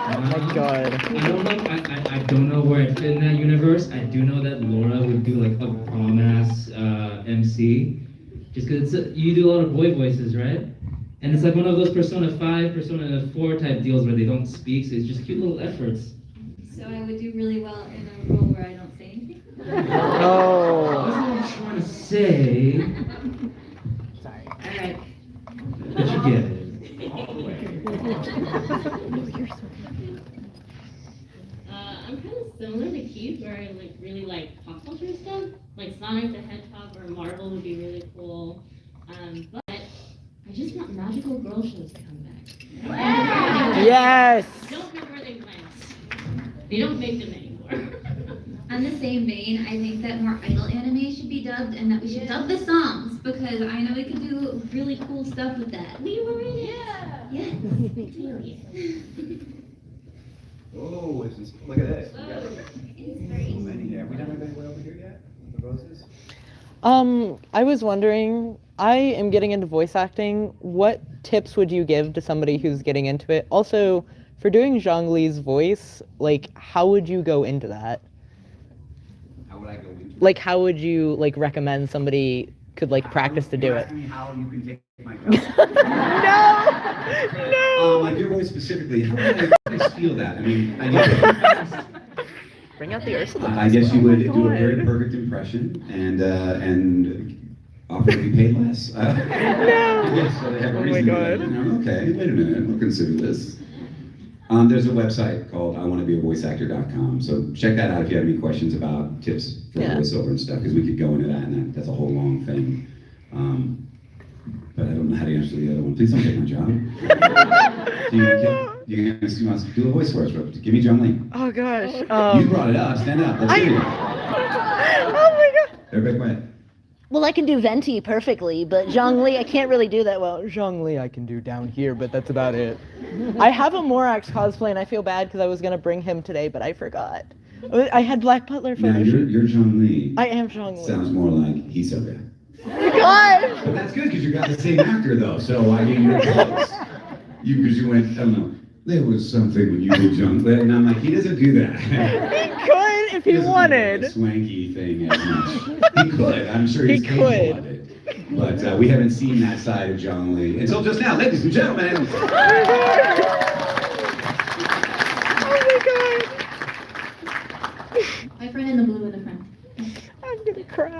Oh my God. I don't know where it fit in that universe. I do know that Laura would do like a bomb-ass MC. Just because you do a lot of boy voices, right? And it's like one of those Persona 5, Persona 4 type deals where they don't speak, so it's just cute little efforts. So I would do really well in a role where I don't say anything. Oh. That's what I'm trying to say. Sorry. Alright. But you get it. I'm kind of similar to Keith. movies where I like really like pop culture stuff, like Sonic the Hedgehog or Marvel would be really cool. But I just want magical girl shows to come back. Yes. I don't remember where they went. They don't make them anymore. On the same vein, I think that more idol anime should be dubbed, and that we should dub the songs, because I know we could do really cool stuff with that. We were in it. Yes. Oh, look at this. We got so many. Have we done anything well over here yet? The roses? I was wondering, I am getting into voice acting. What tips would you give to somebody who's getting into it? Also, for doing Zhongli's voice, like, how would you go into that? How would I go into it? Like, how would you, like, recommend somebody could, like, practice to do it? Ask me how you can take my job. No! Like your voice specifically, how do I feel that? I mean, I guess, Bring out the Ursula. I guess you would do a very perfect impression and offer to be paid less. No! Yes, so they have a Oh my reason to God. be like, okay, wait a minute, we'll consider this. There's a website called iwannnabeavoiceactor.com, so check that out if you have any questions about tips for voiceover and stuff, because we could go into that, and that's a whole long thing. But I don't know how to answer the other one. Please don't take my job. Do you want to do a voice for us? Give me John Lee. Oh gosh. You brought it up. Stand up. Let's hear it. Oh my god. Everybody quiet. Well, I can do Venti perfectly, but Zhongli, I can't really do that well. Zhongli, I can do down here, but that's about it. I have a Morax cosplay, and I feel bad because I was going to bring him today, but I forgot. I had Black Butler for Now, you're John Lee. I am Zhongli. Sounds more like Hisoka. Gosh! But that's good, because you got the same actor, though, so I mean, you're close. Because you went, I don't know, there was something when you were John Lee, and I'm like, he doesn't do that. He could if he wanted. A swanky thing as much. He could. I'm sure he's He capable could. of it. But we haven't seen that side of John Lee until just now, ladies and gentlemen. Oh my god! My friend in the blue in the front. I'm gonna cry.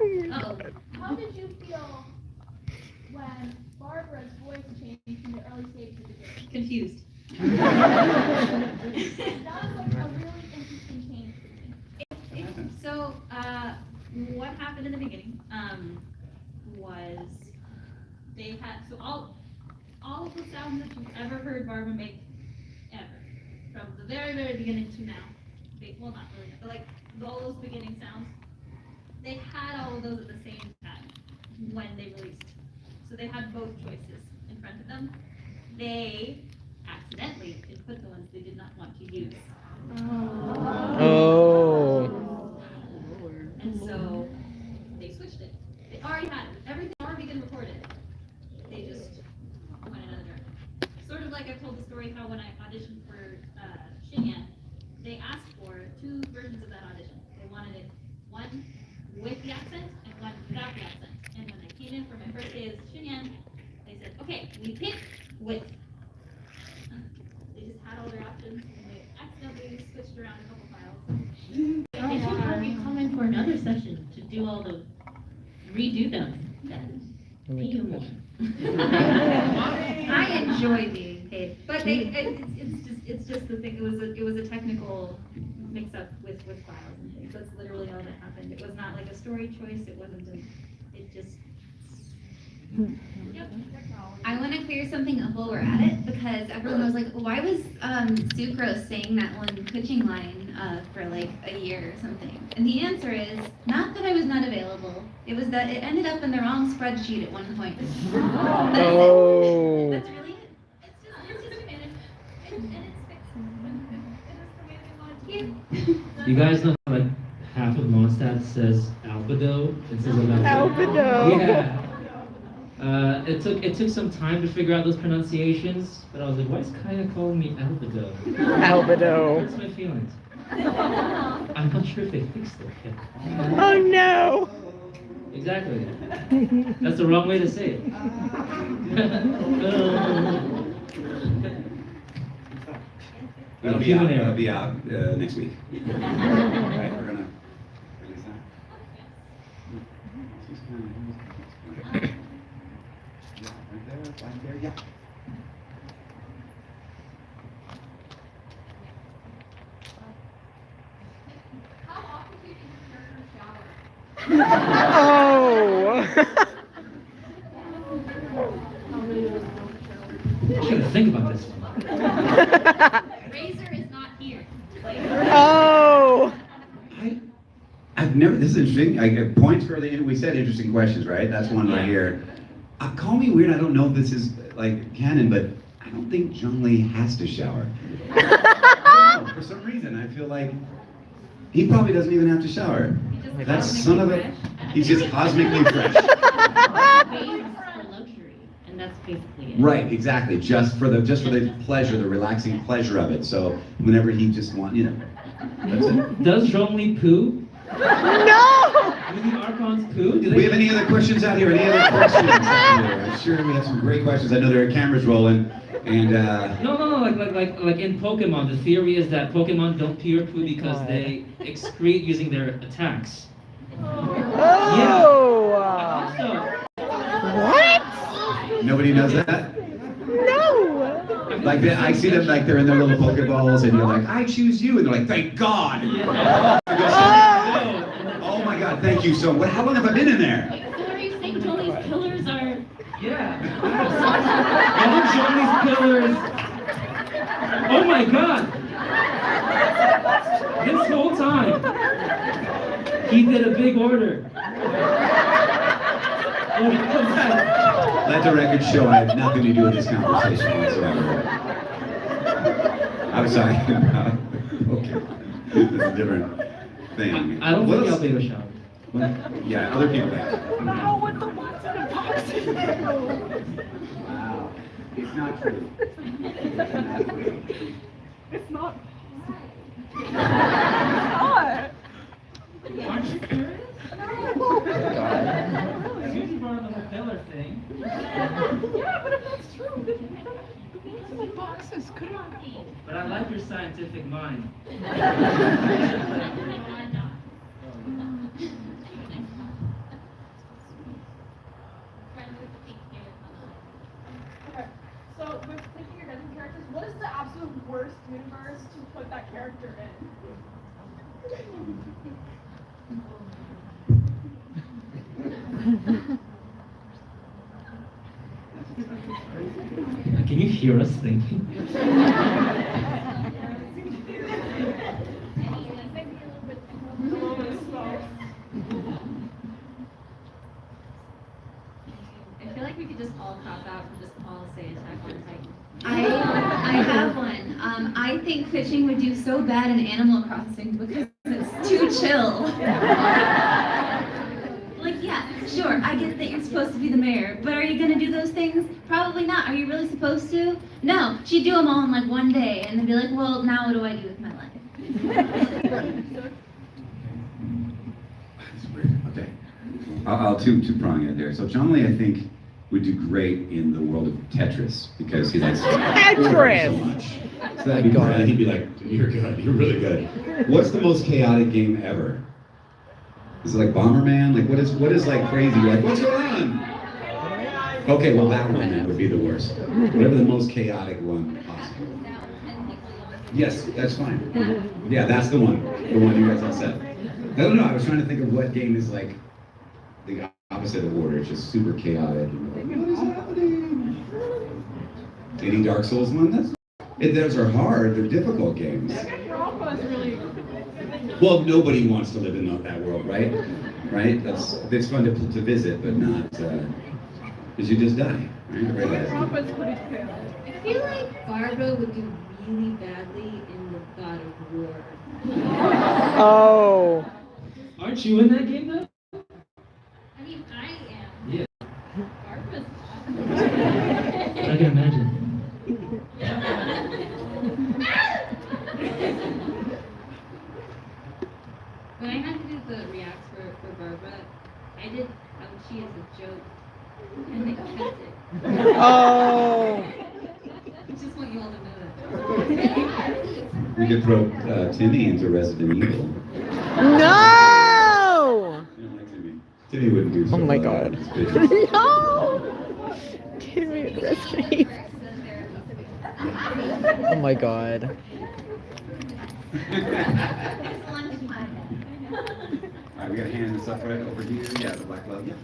Uh-oh. How did you feel when Barbara's voice changed in the early stages of the game? Confused. That was like a really interesting change for me. So, what happened in the beginning was they had, so all of the sounds that you've ever heard Barbara make, ever, from the very, very beginning to now, well, not really, but like all those beginning sounds, they had all of those at the same time when they released. So they had both choices in front of them. They accidentally input the ones they did not want to use. Oh. And so they switched it. They already had it. Everything already been recorded. They just went another direction. Sort of like I've told the story how when I auditioned for Shinyan, they asked for two versions of that audition. They wanted it one with the accent and one without the accent. And when I came in for my first day as Shinyan, they said, okay, we pick with. They just had all their options and they accidentally switched around a couple files. They should have me come in for another session to do all the, redo them. Then pay you more. I enjoy being paid, but it's just the thing. It was a technical mix-up with files and things. That's literally all that happened. It was not like a story choice. It wasn't. It just. Yep. I want to clear something up while we're at it, because everyone was like, why was Sucrose saying that one pitching line for like a year or something? And the answer is, not that I was not available, it was that it ended up in the wrong spreadsheet at one point. Oh. That's really it. It's just managed, and it's fixed. It is the way they want it to be. You guys know how like half of Mondstadt says albedo? It says about Albedo. Yeah. It took some time to figure out those pronunciations, but I was like, why is Kaya calling me albedo? Albedo. It hurts my feelings. I'm not sure if they fixed it yet. Oh no. Exactly. That's the wrong way to say it. It'll be out next week. Right, we're gonna release that. Yeah, right there, yeah. Oh. I gotta think about this one. Razor is not here. Oh. I've never. This is interesting. I get points for the. We said interesting questions, right? That's one right here. Call me weird. I don't know if this is like canon, but I don't think Zhongli has to shower. I don't know, for some reason, I feel like he probably doesn't even have to shower. That's son of a. He's just cosmically fresh. For luxury, and that's basically it. Right, exactly. Just for the pleasure, the relaxing pleasure of it. So whenever he just wants, that's it. Does Zhongli poo? No! Do the Archons poo? Do Do we have any other questions out here? Any other questions out here? I'm sure we have some great questions. I know there are cameras rolling, and No, like in Pokemon, the theory is that Pokemon don't pee or poo because they excrete using their attacks. Oh. So, What? nobody knows that. No. Like I see them like they're in their little Pokeballs, and you're like, I choose you, and they're like, thank God. Oh my God, thank you so much. How long have I been in there? So are you saying Zhongli's pillars are... yeah. All Zhongli's pillars. Oh my God. This whole time, he did a big order. Let the record show I have nothing to do with this conversation whatsoever. I'm sorry about. Okay, this is a different thing. I don't What think else? I'll be able to shower. Yeah, other people have. Wow, what the what's in the boxes? Wow, it's not true. It's not true. It's not. It's not. Aren't you curious? You brought up the whole pillar thing. Yeah, but if that's true, then what's in the boxes? Could not go. But I like your scientific mind. Okay, so with picking your Genshin characters, what is the absolute worst universe to put that character in? Can you hear us thinking? I feel like we could just all cop out and just all say Attack on Titan. I have one. I think fishing would do so bad in Animal Crossing because it's too chill. Like, yeah, sure, I get that you're supposed to be the mayor, but are you gonna do those things? Probably not. Are you really supposed to? No, she'd do them all in like one day and then be like, well, now what do I do with my life? That's weird. Okay. I'll two-prong it there. So Zhongli, I think, would do great in the world of Tetris because he likes Tetris! so much. So that'd be great. He'd be like, you're good. You're really good. What's the most chaotic game ever? Is it like Bomberman? Like what is like crazy? You're like, what's going on? Okay, well that one then would be the worst. Whatever the most chaotic one possible. Yes, that's fine. Yeah, that's the one. The one you guys all said. I don't know. I was trying to think of what game is like the opposite of order. It's just super chaotic. And like, what is happening? Any Dark Souls one? Those are hard. They're difficult games. Well, nobody wants to live in that world, right? Right? It's fun to visit, but not because you just die. Right? Pretty cool. I feel like Barbara would do really badly in the God of War. Oh. Aren't you in that game though? I mean, I am. Yeah. Barbara's I can imagine. When I had to do the reacts for Barbara, I did Ouchie as a joke, and they kept it. Oh. I just want you all to know that. We could throw Timmy into Resident Evil. No! You don't like Timmy. Timmy wouldn't do so Oh my well. God. It's vicious. No! Timmy, rescue. Oh my God. All right, we got a hand and stuff right over here. Yeah, the black glove. Yeah.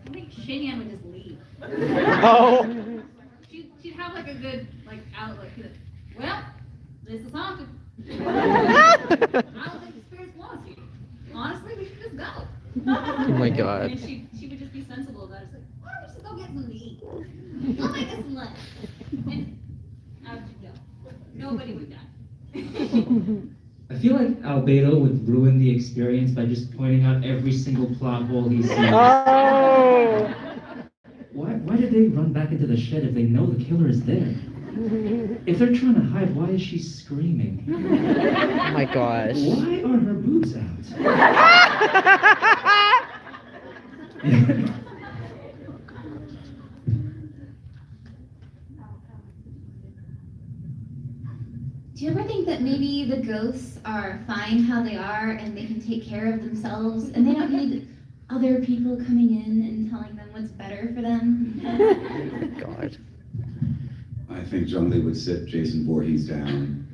I think Shinyan would just leave. Oh. She'd have like a good like outlook. She'd be like, well, this is haunted. I don't think the spirits want us here. Honestly, we should just go. Oh my God. And she would just be sensible about it. She's like, why don't we just go get something to eat? Go make us some lunch. And out you go. Nobody would die. I feel like Albedo would ruin the experience by just pointing out every single plot hole he sees. Oh. Why did they run back into the shed if they know the killer is there? If they're trying to hide, why is she screaming? Oh my gosh. Why are her boobs out? Do you ever think that maybe the ghosts are fine how they are and they can take care of themselves and they don't need other people coming in and telling them what's better for them? God. I think Zhongli would sit Jason Voorhees down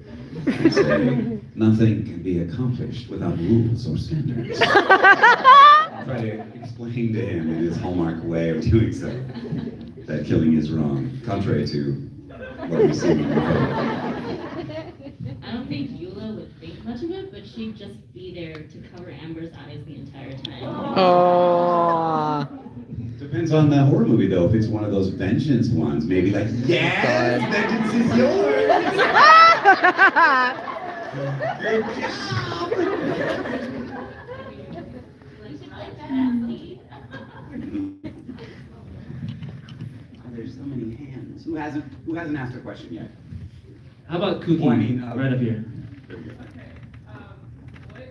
and say, nothing can be accomplished without rules or standards. Try to explain to him in his hallmark way of doing so that killing is wrong, contrary to what we see in the film. I don't think Eula would think much of it, but she'd just be there to cover Amber's eyes the entire time. Oh. Depends on the horror movie though. If it's one of those vengeance ones, maybe like, yes, vengeance is yours. Good Oh, there's so many hands. Who hasn't asked a question yet? How about Cookie? Well, I mean, right up here. Okay, what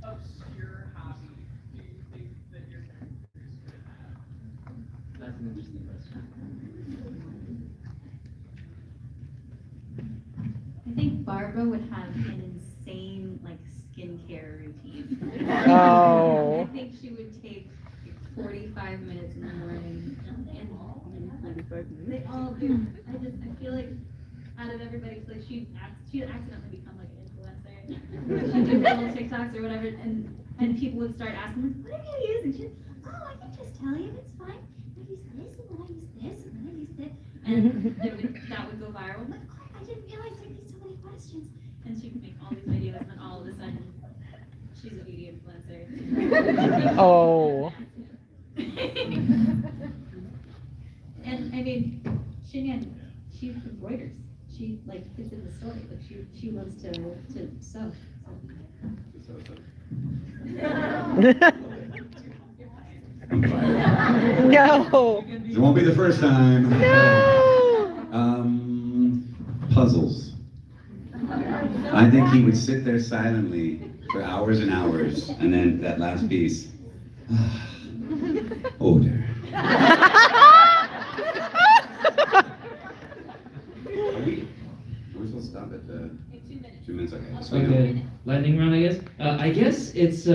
obscure hobby do you think that your characters would have? That's an interesting question. I think Barbara would have an insane like skincare routine. Oh. I think she would take like, 45 minutes in the morning and they all do. I feel like out of everybody, so like she'd accidentally become like an influencer. She'd do little TikToks or whatever, and people would start asking, what are you using? She'd, oh, I can just tell you, it's fine. I use this, and then I use this, and then I use this. And that would go viral. I'm like, oh, I didn't realize there'd be so many questions. And she'd make all these videos, and then all of a sudden, she's a beauty influencer. Oh. And I mean, Shinyan, she embroiders. She like fits in the story. Like she loves to sew. No. It won't be the first time. No. Puzzles. I think he would sit there silently for hours and hours, and then that last piece. Order. Are we supposed to stop at 2 minutes? Okay. So Okay, lightning round, I guess. I guess it's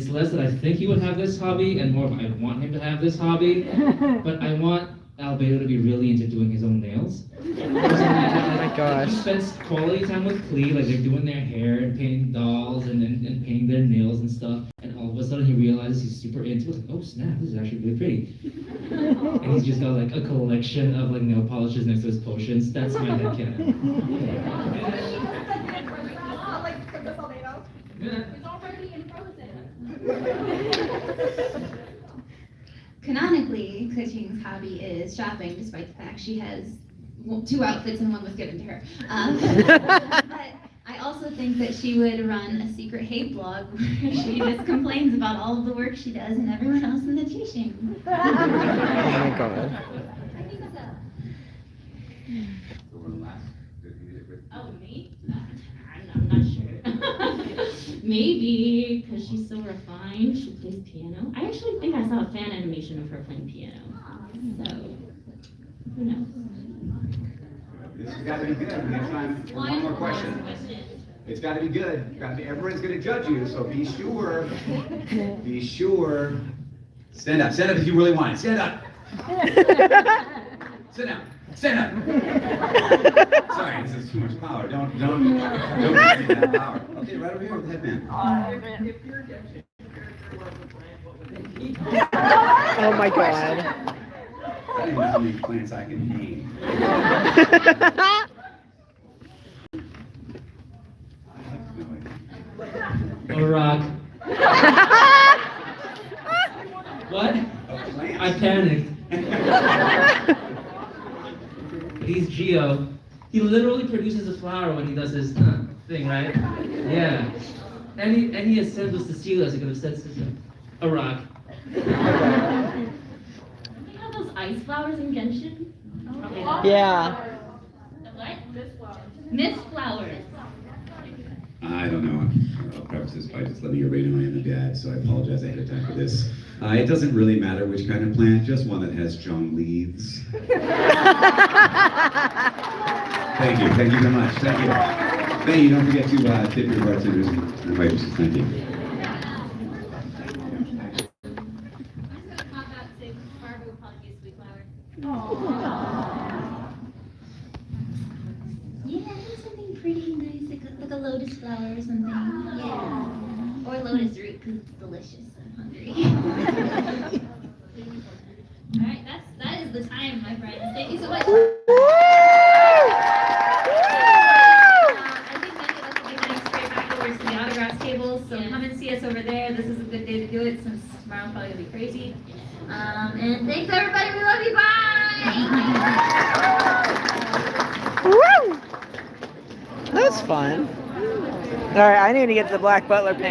less that I think he would have this hobby, and more of I want him to have this hobby. But I want Albedo to be really into doing his own nails. Oh my gosh. He spends quality time with Klee, like they're doing their hair and painting dolls and painting their nails and stuff. And all of a sudden he realizes he's super into it. Like, oh snap, this is actually really pretty. And he's just got like a collection of like nail polishes next to his potions. That's my headcanon. It's already in frozen. Canonically, Kuching's hobby is shopping, despite the fact she has 2 outfits and one was given to her. But I also think that she would run a secret hate blog where she just complains about all of the work she does and everyone else in the teaching. Oh my God. Oh, me? I'm not sure. Maybe because she's so refined, she plays piano. I actually think I saw a fan animation of her playing piano. So, who knows? this has got to be good. We have time for one more question. It's got to be good. Everyone's going to judge you, so be sure. Be sure. Stand up. Stand up if you really want it. Stand up. Sit down. Stand up. Sorry, this is too much power. Don't give me that power. Okay, right over here with the headband. If your Genshin character was a plant, what would it be? Oh my god. I don't even know how many plants I can name. A rock. What? A plant? I panicked. He's Geo. He literally produces a flower when he does his thing, right? Yeah. Any attempt was to steal us, he could have said something. A rock. Do you have those ice flowers in Genshin? Okay. Yeah. The what? Mist flowers. I don't know. I'll preface this by just letting everybody know I am a dad, so I apologize ahead of time for this. It doesn't really matter which kind of plant, just one that has strong leaves. Thank you very much. Thank you. Thank you. Don't forget to tip your bartenders and waitresses. Thank you. Yeah, do something pretty nice, like a lotus flower or something. Yeah. Or lotus root, because it's delicious. I'm hungry. Alright, that is the time, my friends. Thank you so much. I think many of us will be heading straight back over to the autograph table, so come and see us over there. This is a good day to do it since tomorrow's probably gonna be crazy. And thanks everybody, we love you, bye! Woo! That was fun. Alright, I need to get to the Black Butler paint.